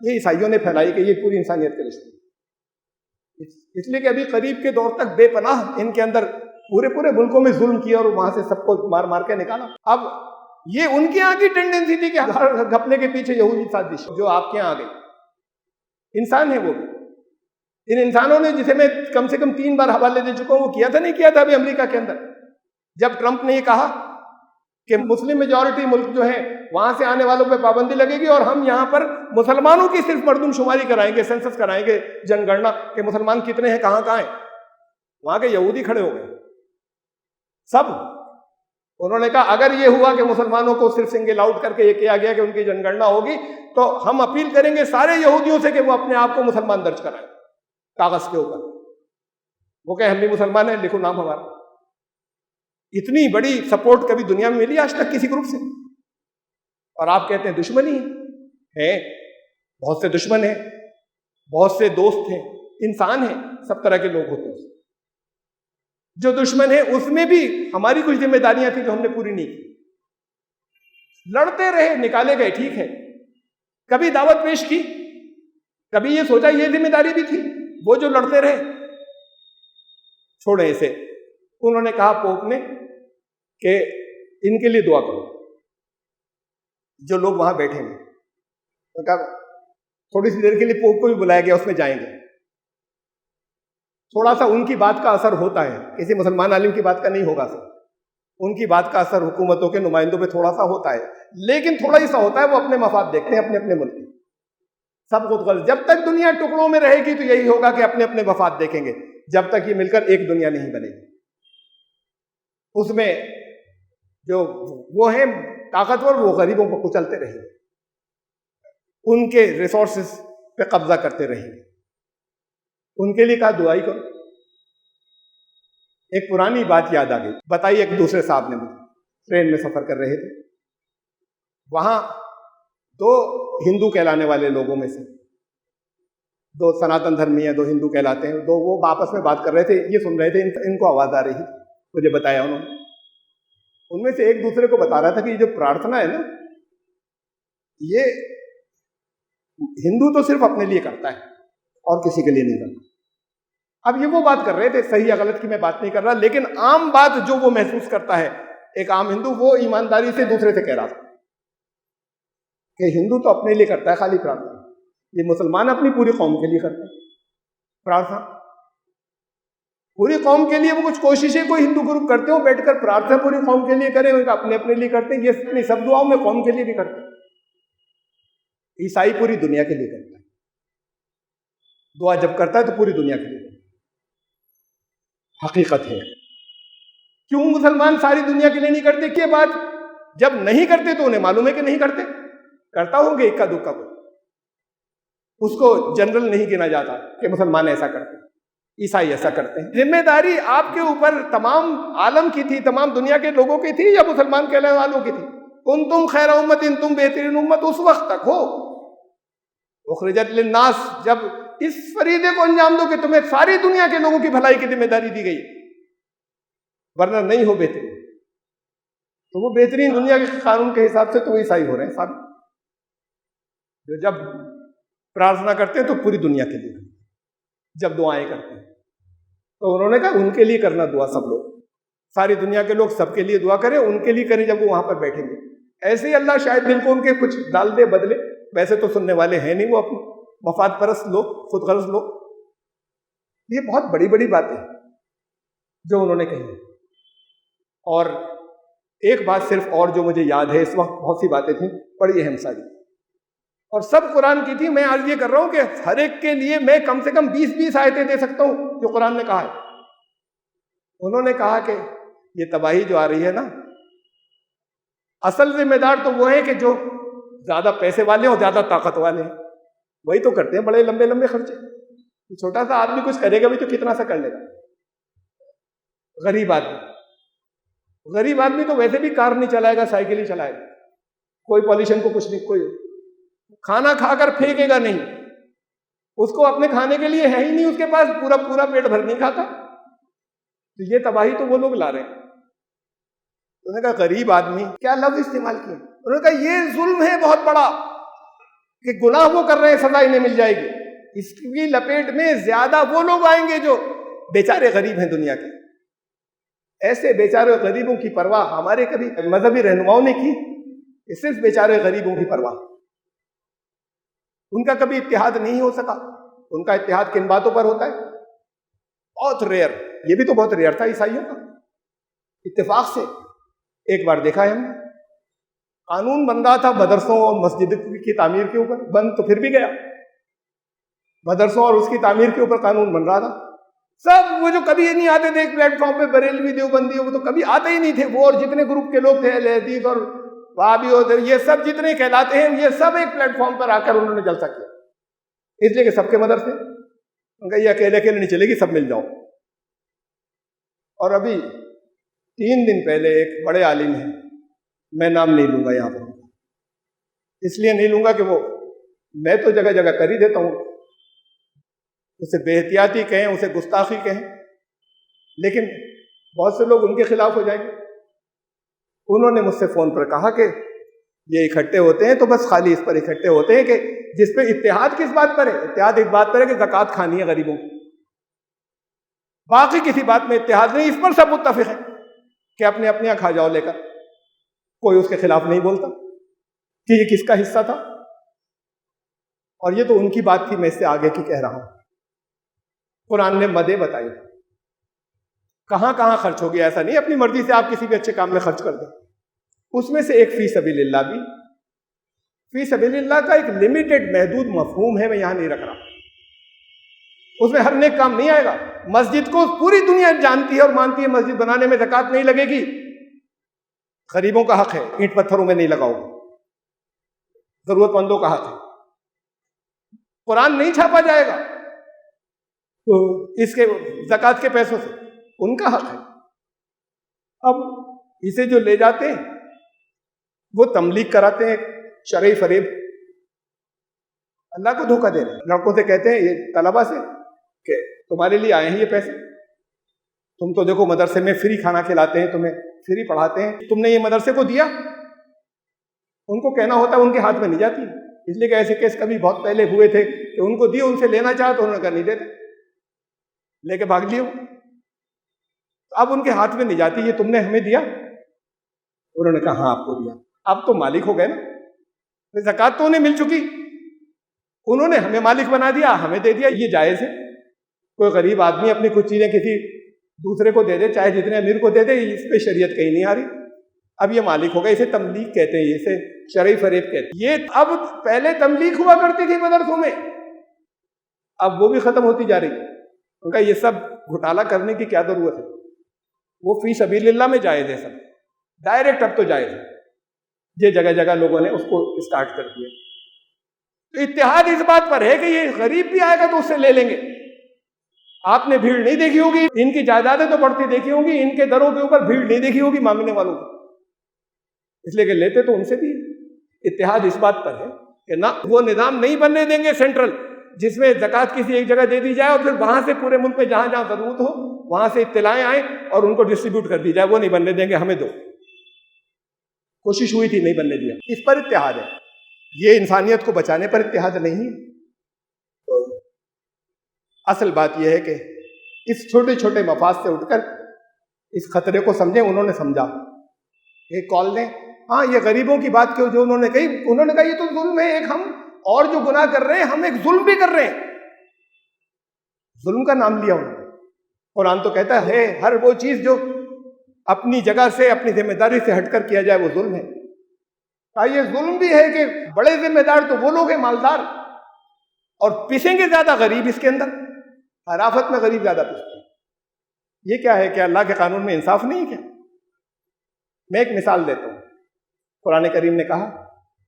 یہ عیسائیوں نے پھیلائی کہ یہ پوری انسانیت کے رشتے. اس لیے کہ ابھی قریب کے دور تک بے پناہ ان کے اندر پورے ملکوں میں ظلم کیا اور وہاں سے سب کو مار مار کے نکالا. اب یہ ان کے یہاں کی ٹینڈنسی تھی کہ ہر گھپلے کے پیچھے یہودی سازش جو آپ کے یہاں آ گئی۔ انسان ہے وہ بھی، ان انسانوں نے، جسے میں کم سے کم 3 بار حوالے دے چکا ہوں، وہ کیا تھا نہیں کیا تھا ابھی امریکہ کے اندر، جب ٹرمپ نے یہ کہا کہ مسلم میجورٹی ملک جو ہیں وہاں سے آنے والوں پہ پابندی لگے گی اور ہم یہاں پر مسلمانوں کی صرف مردم شماری کرائیں گے، سینسس کرائیں گے، جن گننا کہ مسلمان کتنے ہیں، کہاں کہاں ہیں، وہاں کے یہودی کھڑے ہو گئے سب۔ انہوں نے کہا اگر یہ ہوا کہ مسلمانوں کو صرف سنگل آؤٹ کر کے یہ کیا گیا کہ ان کی جن گننا ہوگی تو ہم اپیل کریں گے سارے یہودیوں سے کہ وہ اپنے آپ کو مسلمان درج کرائیں کاغذ کے اوپر، وہ کہ ہم بھی مسلمان ہیں، لکھو نام ہمارا۔ اتنی بڑی سپورٹ کبھی دنیا میں ملی آج تک کسی گروپ سے؟ اور آپ کہتے ہیں دشمنی ہے، بہت سے دشمن ہیں، بہت سے دوست ہیں، انسان ہیں، سب طرح کے لوگ ہوتے ہیں۔ جو دشمن ہیں اس میں بھی ہماری کچھ ذمہ داریاں تھیں جو ہم نے پوری نہیں کی، لڑتے رہے، نکالے گئے، ٹھیک ہے، کبھی دعوت پیش کی، کبھی یہ سوچا یہ ذمہ داری بھی تھی، وہ جو لڑتے رہے چھوڑیں اسے۔ انہوں نے کہا پوپ نے کہ ان کے لیے دعا کرو جو لوگ وہاں بیٹھیں گے، تو کہا تھوڑی سی دیر کے لیے پوپ کو بھی بلایا گیا، اس میں جائیں گے، تھوڑا سا ان کی بات کا اثر ہوتا ہے، کسی مسلمان عالم کی بات کا نہیں ہوگا سر، ان کی بات کا اثر حکومتوں کے نمائندوں پہ تھوڑا سا ہوتا ہے، لیکن تھوڑا ہی سا ہوتا ہے، وہ اپنے مفاد دیکھتے ہیں، اپنے اپنے ملک کے، سب خود غرض۔ جب تک دنیا ٹکڑوں میں رہے گی تو یہی ہوگا کہ اپنے اپنے مفاد دیکھیں گے، جب تک یہ مل کر ایک دنیا نہیں بنے گی۔ اس میں جو وہ ہیں طاقتور، وہ غریبوں کو کچلتے رہیں گے، ان کے ریسورسز پہ قبضہ کرتے رہیں گے، ان کے لیے کہا دعائی کرو۔ ایک پرانی بات یاد آ گئی، بتائی ایک دوسرے صاحب نے مجھے، ٹرین میں سفر کر رہے تھے، وہاں 2 ہندو کہلانے والے لوگوں میں سے 2 سناتن دھرمی ہیں، 2 ہندو کہلاتے ہیں، 2 وہ آپس میں بات کر رہے تھے، یہ سن رہے تھے، ان کو آواز آ رہی تھی، مجھے بتایا انہوں نے، ان میں سے ایک دوسرے کو بتا رہا تھا کہ یہ جو پرارتھنا ہے نا، یہ ہندو تو صرف اپنے لیے کرتا ہے اور کسی کے لیے نہیں کرتا۔ اب یہ وہ بات کر رہے تھے، صحیح یا غلط کی میں بات نہیں کر رہا، لیکن عام بات جو وہ محسوس کرتا ہے ایک عام ہندو، وہ ایمانداری سے دوسرے سے کہہ رہا تھا کہ ہندو تو اپنے لیے کرتا ہے خالی پرارتھنا، یہ مسلمان اپنی پوری قوم کے لیے کرتے ہیں پرارتھنا، پوری قوم کے لیے وہ کچھ کوششیں کوئی ہندو گروپ کرتے ہو بیٹھ کر پرارتھنا پوری قوم کے لیے کریں، اپنے اپنے لیے کرتے ہیں، یہ اپنی سب دعاؤں میں قوم کے لیے بھی کرتے ہیں۔ عیسائی پوری دنیا کے لیے کرتا ہے، دعا جب کرتا ہے تو پوری دنیا کے لیے کرتا ہے، حقیقت ہے۔ کیوں مسلمان ساری دنیا کے لیے نہیں کرتے؟ کہ بات جب نہیں کرتے تو انہیں معلوم ہے کہ نہیں کرتے، کرتا ہوں گے اکا دکا کو، اس کو جنرل نہیں گنا جاتا کہ مسلمان ایسا کرتے ہیں، عیسائی ایسا کرتے ہیں۔ ذمہ داری آپ کے اوپر تمام عالم کی تھی، تمام دنیا کے لوگوں کی تھی یا مسلمان کہلانے والوں کی تھی؟ کنتم خیر امت، تم بہترین امت اس وقت تک ہو اخرجت للناس، جب اس فریضے کو انجام دو کہ تمہیں ساری دنیا کے لوگوں کی بھلائی کی ذمہ داری دی گئی، ورنہ نہیں ہو بہترین، تو وہ بہترین دنیا کے قانون کے حساب سے تو وہ عیسائی ہو رہے ہیں صاحب، جو جب پرارتھنا کرتے ہیں تو پوری دنیا کے لیے، جب دعائیں کرتے ہیں تو انہوں نے کہا ان کے لیے کرنا دعا، سب لوگ، ساری دنیا کے لوگ سب کے لیے دعا کریں، ان کے لیے کریں جب وہ وہاں پر بیٹھیں گے۔ ایسے ہی اللہ شاید دل کو ان کے کچھ ڈال دے بدلے، ویسے تو سننے والے ہیں نہیں، وہ اپنے مفاد پرست لوگ، خود غرض لوگ۔ یہ بہت بڑی بڑی باتیں جو انہوں نے کہی۔ اور ایک بات صرف اور جو مجھے یاد ہے، اس وقت بہت سی باتیں تھیں بڑی اہم ساری، اور سب قرآن کی تھی، میں عرض یہ کر رہا ہوں کہ ہر ایک کے لیے میں کم سے کم 20 آیتیں دے سکتا ہوں جو قرآن نے کہا ہے۔ انہوں نے کہا کہ یہ تباہی جو آ رہی ہے نا، اصل ذمہ دار تو وہ ہیں کہ جو زیادہ پیسے والے اور زیادہ طاقت والے ہیں، وہی تو کرتے ہیں بڑے لمبے لمبے خرچے، چھوٹا سا آدمی کچھ کرے گا بھی تو کتنا سا کر لے گا۔ غریب آدمی تو ویسے بھی کار نہیں چلائے گا، سائیکل ہی چلائے گا، کوئی پالیوشن کو کچھ نہیں، کوئی کھانا کھا کر پھینکے گا نہیں، اس کو اپنے کھانے کے لیے ہے ہی نہیں، اس کے پاس پورا پیٹ بھر نہیں کھاتا، تو یہ تباہی تو وہ لوگ لا رہے ہیں۔ انہوں نے کہا غریب آدمی، کیا لفظ استعمال کیا؟ انہوں نے کہا یہ ظلم ہے بہت بڑا کہ گناہ وہ کر رہے ہیں، سزا انہیں مل جائے گی، اس کی لپیٹ میں زیادہ وہ لوگ آئیں گے جو بیچارے غریب ہیں دنیا کے۔ ایسے بیچارے غریبوں کی پرواہ ہمارے کبھی مذہبی رہنماؤں نے کی کہ صرف بیچارے غریبوں کی پرواہ؟ ان کا کبھی اتحاد نہیں ہو سکا؟ ان کا اتحاد کن باتوں پر ہوتا ہے؟ بہت ریئر، یہ بھی تو بہت ریئر تھا عیسائیوں کا۔ اتفاق سے ایک بار دیکھا ہے ہم نے، قانون بن رہا تھا مدرسوں اور مسجد کی تعمیر کے اوپر، بند تو پھر بھی گیا، مدرسوں اور اس کی تعمیر کے اوپر قانون بن رہا تھا۔ سب وہ جو کبھی نہیں آتے تھے ایک پلیٹ فارم پہ، بریلوی دیوبندی وہ تو کبھی آتے ہی نہیں تھے، وہ اور جتنے گروپ کے لوگ تھے، اہل حدیث اور وہابی ہوتے، یہ سب جتنے کہلاتے ہیں، یہ سب ایک پلیٹ فارم پر آ کر انہوں نے جلسہ کیا، اس لیے کہ سب کے مدرسے، ان کا یہ اکیلے اکیلے نہیں چلے گی، سب مل جاؤ۔ اور ابھی 3 دن پہلے ایک بڑے عالم ہیں، میں نام نہیں لوں گا یہاں پر، اس لیے نہیں لوں گا کہ وہ میں تو جگہ جگہ کر ہی دیتا ہوں، اسے بے احتیاطی کہیں، اسے گستاخی کہیں، لیکن بہت سے لوگ ان کے خلاف ہو جائیں گے۔ انہوں نے مجھ سے فون پر کہا کہ یہ اکٹھے ہوتے ہیں تو بس خالی اس پر اکٹھے ہوتے ہیں کہ جس پہ اتحاد کس بات پر ہے؟ اتحاد اس بات پر ہے کہ زکوٰۃ کھانی ہے غریبوں کی، باقی کسی بات میں اتحاد نہیں۔ اس پر سب متفق ہیں کہ اپنے اپنے یہاں کھا جاؤ لے کر، کوئی اس کے خلاف نہیں بولتا کہ یہ کس کا حصہ تھا۔ اور یہ تو ان کی بات تھی، میں اس سے آگے کی کہہ رہا ہوں۔ قرآن نے مدیں بتائی، کہاں کہاں خرچ ہو گیا، ایسا نہیں اپنی مرضی سے آپ کسی بھی اچھے کام میں خرچ کر دیں۔ اس میں سے ایک فی سبیل اللہ بھی، فی سبیل اللہ کا ایک لمیٹڈ محدود مفہوم ہے، میں یہاں نہیں رکھ رہا، اس میں ہر نیک کام نہیں آئے گا۔ مسجد کو پوری دنیا جانتی ہے اور مانتی ہے، مسجد بنانے میں زکوٰۃ نہیں لگے گی، غریبوں کا حق ہے، اینٹ پتھروں میں نہیں لگاؤ، ضرورت مندوں کا حق ہے۔ قرآن نہیں چھاپا جائے گا تو اس کے زکوٰۃ کے پیسوں سے، ان کا حق ہے۔ اب اسے جو لے جاتے ہیں وہ تملیغ کراتے ہیں، شرعی فریب، اللہ کو دھوکہ دے رہے ہیں۔ لڑکوں سے کہتے ہیں، یہ طلبہ سے، کہ تمہارے لیے آئے ہیں یہ پیسے، تم تو دیکھو مدرسے میں فری کھانا کھلاتے ہیں، تمہیں فری پڑھاتے ہیں، تم نے یہ مدرسے کو دیا؟ ان کو کہنا ہوتا ہے ان کے ہاتھ میں نہیں جاتی، اس لیے کہ ایسے کیس کبھی بہت پہلے ہوئے تھے کہ ان کو دیے، ان سے لینا چاہا تو انہوں نے کہا نہیں دیتے، لے کے بھاگ لیے۔ اب ان کے ہاتھ میں نہیں جاتی، یہ تم نے ہمیں دیا؟ انہوں نے کہا ہاں آپ کو دیا۔ اب تو مالک ہو گئے نا، زکوٰۃ تو انہیں مل چکی، انہوں نے ہمیں مالک بنا دیا، ہمیں دے دیا، یہ جائز ہے؟ کوئی غریب آدمی اپنی کچھ چیزیں کسی دوسرے کو دے دے، چاہے جتنے امیر کو دے دے، اس پہ شریعت کہیں نہیں آ رہی۔ اب یہ مالک ہو گئے، اسے تملیغ کہتے ہیں، اسے شرعی فریب کہتے ہیں۔ یہ اب پہلے تملیغ ہوا کرتی تھی مدرسوں میں، اب وہ بھی ختم ہوتی جا رہی ہے۔ ان کا یہ سب گھوٹالا کرنے کی کیا ضرورت ہے؟ وہ فی سبیل اللہ میں جائز ہے، سب ڈائریکٹ اب تو جائز ہے، یہ جگہ جگہ لوگوں نے اس کو اسٹارٹ کر دیا۔ تو اتحاد اس بات پر ہے کہ یہ غریب بھی آئے گا تو اس سے لے لیں گے۔ آپ نے بھیڑ نہیں دیکھی ہوگی، ان کی جائیدادیں تو بڑھتی دیکھی ہوں گی، ان کے دروں کے اوپر بھیڑ نہیں دیکھی ہوگی مانگنے والوں کی، اس لیے کہ لیتے تو ان سے بھی۔ اتحاد اس بات پر ہے کہ نہ وہ نظام نہیں بننے دیں گے سینٹرل، جس میں زکوٰۃ کسی ایک جگہ دے دی جائے اور پھر وہاں سے پورے ملک میں جہاں جہاں ضرورت ہو وہاں سے اطلاعیں آئیں اور ان کو ڈسٹریبیوٹ کر دی جائے، وہ نہیں بننے دیں گے، ہمیں دو۔ کوشش ہوئی تھی، نہیں بننے دیا۔ اس پر اتحاد ہے، یہ انسانیت کو بچانے پر اتحاد نہیں ہے۔ تو اصل بات یہ ہے کہ اس چھوٹے چھوٹے مفاد سے اٹھ کر اس خطرے کو سمجھیں۔ انہوں نے سمجھا، ایک کال دیں، ہاں یہ غریبوں کی بات کیوں جو انہوں نے کہی، انہوں نے کہا یہ تو ظلم ہے، ایک ہم اور جو گناہ کر رہے ہیں ہم ایک ظلم بھی کر رہے ہیں۔ ظلم کا نام لیا انہوں نے۔ قرآن تو کہتا ہے ہر وہ چیز جو اپنی جگہ سے اپنی ذمہ داری سے ہٹ کر کیا جائے وہ ظلم ہے۔ یہ ظلم بھی ہے کہ بڑے ذمہ دار تو وہ لوگ ہیں مالدار، اور پسیں گے زیادہ غریب اس کے اندر، حرافت میں غریب زیادہ پستے ہیں۔ یہ کیا ہے؟ کہ اللہ کے قانون میں انصاف نہیں ہے کیا؟ میں ایک مثال دیتا ہوں۔ قرآن کریم نے کہا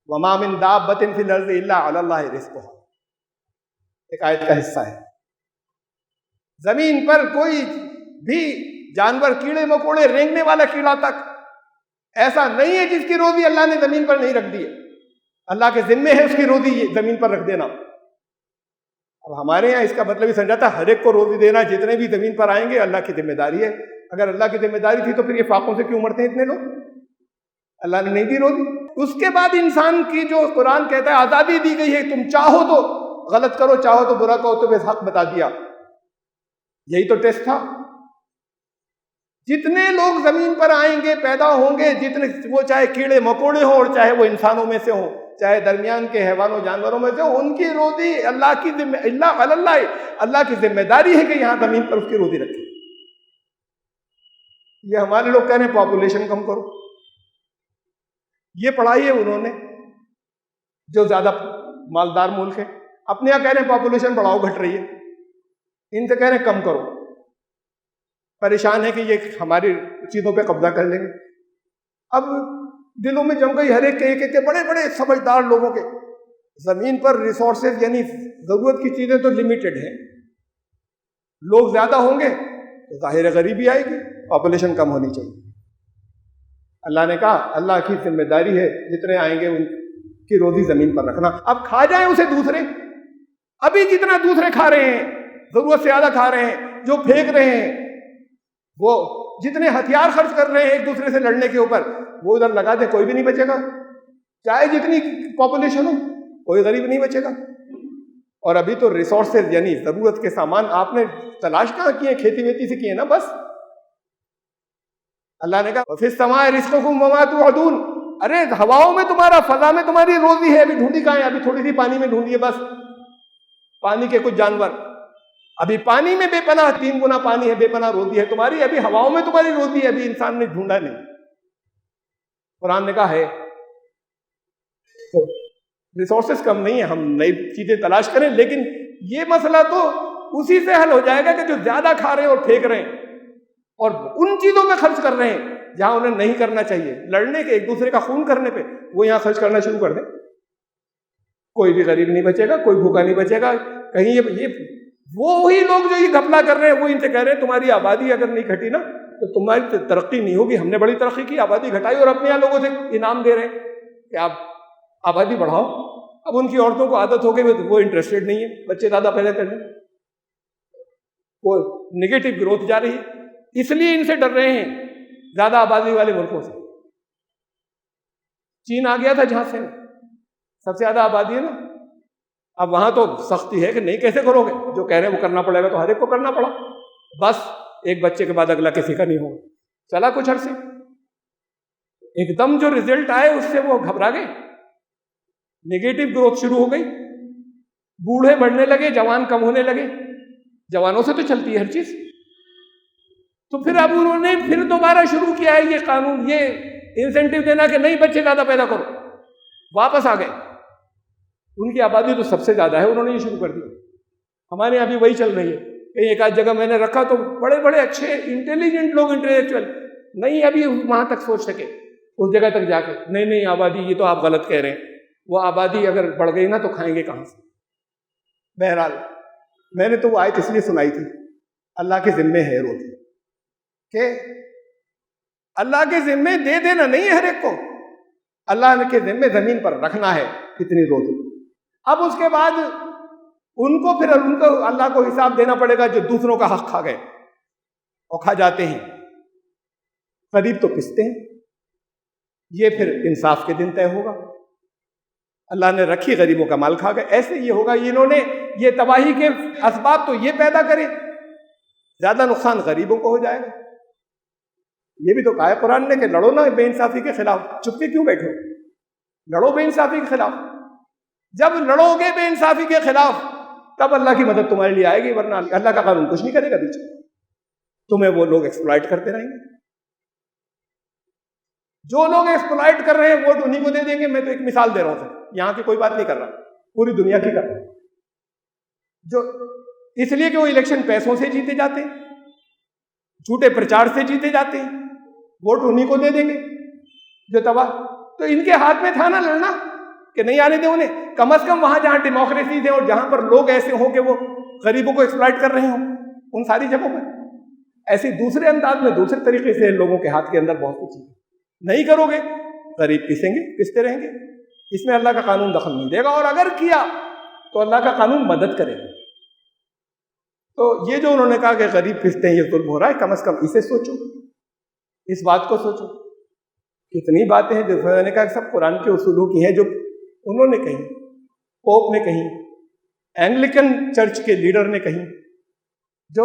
وَمَا مِن دَابَّةٍ فِي الْأَرْضِ إِلَّا عَلَى اللَّهِ رِزْقُهَا، ایک آیت کا حصہ ہے۔ زمین پر کوئی بھی جانور، کیڑے مکوڑے، رینگنے والا کیڑا تک ایسا نہیں ہے جس کی روزی اللہ نے زمین پر نہیں رکھ دی ہے۔ اللہ کے ذمے ہے اس کی روزی زمین پر رکھ دینا۔ اب ہمارے یہاں اس کا مطلب ہی سمجھاتا ہے ہر ایک کو روزی دینا، جتنے بھی زمین پر آئیں گے اللہ کی ذمہ داری ہے۔ اگر اللہ کی ذمہ داری تھی تو پھر یہ فاقوں سے کیوں مرتے ہیں اتنے لوگ؟ اللہ نے نہیں دی روزی۔ اس کے بعد انسان کی جو قرآن کہتا ہے آزادی دی گئی ہے، تم چاہو تو غلط کرو، چاہو تو برا کرو، تو بس حق بتا دیا۔ یہی تو ٹیسٹ تھا۔ جتنے لوگ زمین پر آئیں گے، پیدا ہوں گے، جتنے وہ چاہے کیڑے مکوڑے ہوں اور چاہے وہ انسانوں میں سے ہوں، چاہے درمیان کے حیوانوں جانوروں میں سے ہوں، ان کی روزی اللہ کی ذمہ داری ہے کہ یہاں زمین پر اس کی روزی رکھے۔ یہ ہمارے لوگ کہہ رہے ہیں پاپولیشن کم کرو، یہ پڑھائی ہے انہوں نے جو زیادہ مالدار ملک ہے، اپنے یہاں کہہ رہے ہیں پاپولیشن بڑھاؤ، گھٹ رہی ہے، ان سے کہہ رہے ہیں کم کرو، پریشان ہے کہ یہ ہماری چیزوں پہ قبضہ کر لیں گے۔ اب دلوں میں جم گئی ہر ایک کے بڑے بڑے سمجھدار لوگوں کے، زمین پر ریسورسز یعنی ضرورت کی چیزیں تو لمیٹڈ ہیں، لوگ زیادہ ہوں گے تو ظاہر غریبی آئے گی، پاپولیشن کم ہونی چاہیے۔ اللہ نے کہا اللہ کی ذمہ داری ہے جتنے آئیں گے ان کی روزی زمین پر رکھنا۔ اب کھا جائیں اسے دوسرے، ابھی جتنا دوسرے کھا رہے ہیں، ضرورت سے زیادہ کھا رہے ہیں، جو پھینک رہے ہیں، وہ جتنے ہتھیار خرچ کر رہے ہیں ایک دوسرے سے لڑنے کے اوپر، وہ ادھر لگا دیں، کوئی بھی نہیں بچے گا، چاہے جتنی پاپولیشن ہو، کوئی غریب نہیں بچے گا۔ اور ابھی تو ریسورسز یعنی ضرورت کے سامان آپ نے تلاش کہاں کیے، کھیتی ویتی سے کیے نا بس۔ اللہ نے کہا وَفِي السَّمَاءِ رِزْقُكُمْ وَمَا تُوعَدُونَ، ارے ہواؤں میں تمہارا، فضا میں تمہاری روزی ہے، ابھی ڈھونڈی کہاں ہے، ابھی تھوڑی سی پانی میں ڈھونڈی ہے بس، پانی کے کچھ جانور، ابھی پانی میں بے پناہ 3 گنا پانی ہے، بے پناہ روزی ہے تمہاری، ابھی ہواؤں میں تمہاری روزی ہے، ابھی انسان نے ڈھونڈا نہیں۔ قرآن نے کہا ہے تو ریسورسز کم نہیں ہیں، ہم نئی چیزیں تلاش کریں، لیکن یہ مسئلہ تو اسی سے حل ہو جائے گا کہ جو زیادہ کھا رہے ہیں اور پھینک رہے ہیں اور ان چیزوں میں خرچ کر رہے ہیں جہاں انہیں نہیں کرنا چاہیے، لڑنے کے، ایک دوسرے کا خون کرنے پہ، وہ یہاں خرچ کرنا شروع کر دیں، کوئی بھی غریب نہیں بچے گا، کوئی بھوکا نہیں بچے گا۔ کہیں یہ وہی لوگ جو یہ گھپلا کر رہے ہیں وہ ان سے کہہ رہے ہیں تمہاری آبادی اگر نہیں گھٹی نا تو تمہاری ترقی نہیں ہوگی، ہم نے بڑی ترقی کی، آبادی گھٹائی، اور اپنے یہاں لوگوں سے انعام دے رہے ہیں کہ آپ آبادی بڑھاؤ۔ اب ان کی عورتوں کو عادت ہو گئی، وہ انٹرسٹڈ نہیں ہے بچے زیادہ پیدا کرنے، وہ نگیٹو گروتھ جا رہی ہے، اس لیے ان سے ڈر رہے ہیں زیادہ آبادی والے ملکوں سے۔ چین آ گیا تھا جہاں سے سب سے زیادہ آبادی ہے نا، اب وہاں تو سختی ہے کہ نہیں کیسے کرو گے، جو کہہ رہے ہیں وہ کرنا پڑے گا، تو ہر ایک کو کرنا پڑا، بس ایک بچے کے بعد اگلا کسی کا نہیں ہوگا۔ چلا کچھ عرصے، ایک دم جو رزلٹ آئے اس سے وہ گھبرا گئے، نگیٹو گروتھ شروع ہو گئی، بوڑھے بڑھنے لگے، جوان کم ہونے لگے، جوانوں سے تو چلتی ہے ہر چیز۔ تو پھر اب انہوں نے پھر دوبارہ شروع کیا ہے یہ قانون، یہ انسینٹیو دینا کہ نہیں بچے زیادہ پیدا کرو، واپس آ گئے۔ ان کی آبادی تو سب سے زیادہ ہے، انہوں نے یہ شروع کر دیا۔ ہمارے یہاں بھی وہی چل رہی ہے، کہیں ایک آدھ جگہ میں نے رکھا تو بڑے بڑے اچھے انٹیلیجنٹ لوگ، انٹلیکچوئل نہیں ابھی وہاں تک سوچ سکے، اس جگہ تک جا کے نہیں آبادی یہ تو آپ غلط کہہ رہے ہیں، وہ آبادی اگر بڑھ گئی نا تو کھائیں گے کہاں سے۔ بہرحال میں نے تو وہ آیت اس لیے سنائی تھی، اللہ کے ذمے ہے روزی، کہ اللہ کے ذمے دے دینا نہیں ہے ہر ایک کو، اللہ کے ذمے زمین پر رکھنا ہے کتنی روزی۔ اب اس کے بعد ان کو اللہ کو حساب دینا پڑے گا جو دوسروں کا حق کھا گئے اور کھا جاتے ہیں، غریب تو پستے ہیں، یہ پھر انصاف کے دن طے ہوگا۔ اللہ نے رکھی، غریبوں کا مال کھا گئے، ایسے یہ ہوگا، انہوں نے یہ تباہی کے اسباب تو یہ پیدا کرے، زیادہ نقصان غریبوں کو ہو جائے گا۔ یہ بھی تو کہا ہے قرآن نے کہ لڑو نا بے انصافی کے خلاف، چپ کے کیوں بیٹھو، لڑو بے انصافی کے خلاف۔ جب لڑو گے بے انصافی کے خلاف تب اللہ کی مدد تمہارے لیے آئے گی، ورنہ اللہ کا قانون کچھ نہیں کرے گا پیچھے، تمہیں وہ لوگ ایکسپلائٹ کرتے رہیں گے۔ جو لوگ ایکسپلائٹ کر رہے ہیں ووٹ انہیں کو دے دیں گے۔ میں تو ایک مثال دے رہا ہوں سر، یہاں کی کوئی بات نہیں کر رہا، پوری دنیا کی کر رہا ہوں، جو اس لیے کہ وہ الیکشن پیسوں سے جیتے جاتے ہیں، جھوٹے پرچار سے جیتے جاتے ہیں، ووٹ انہیں کو دے دیں گے جو تباہ۔ تو ان کے ہاتھ میں تھا نا لڑنا کہ نہیں آنے دیں انہیں، کم از کم وہاں جہاں ڈیموکریسیز ہے اور جہاں پر لوگ ایسے ہوں کہ وہ غریبوں کو ایکسپلائٹ کر رہے ہوں، ان ساری جگہوں پر ایسے دوسرے انداز میں دوسرے طریقے سے لوگوں کے ہاتھ کے اندر بہت کچھ ہے۔ نہیں کرو گے غریب پسیں گے، پستے رہیں گے، اس میں اللہ کا قانون دخل نہیں دے گا، اور اگر کیا تو اللہ کا قانون مدد کرے گا۔ تو یہ جو انہوں نے کہا کہ غریب پستے ہیں، یہ ظلم ہو رہا ہے، کم از کم اسے سوچو، اس بات کو سوچو۔ کتنی باتیں ہیں جو میں نے کہا سب قرآن کے اصولوں کی ہیں، جو انہوں نے کہیں، پوپ نے کہیں، اینگلیکن چرچ کے لیڈر نے کہیں، جو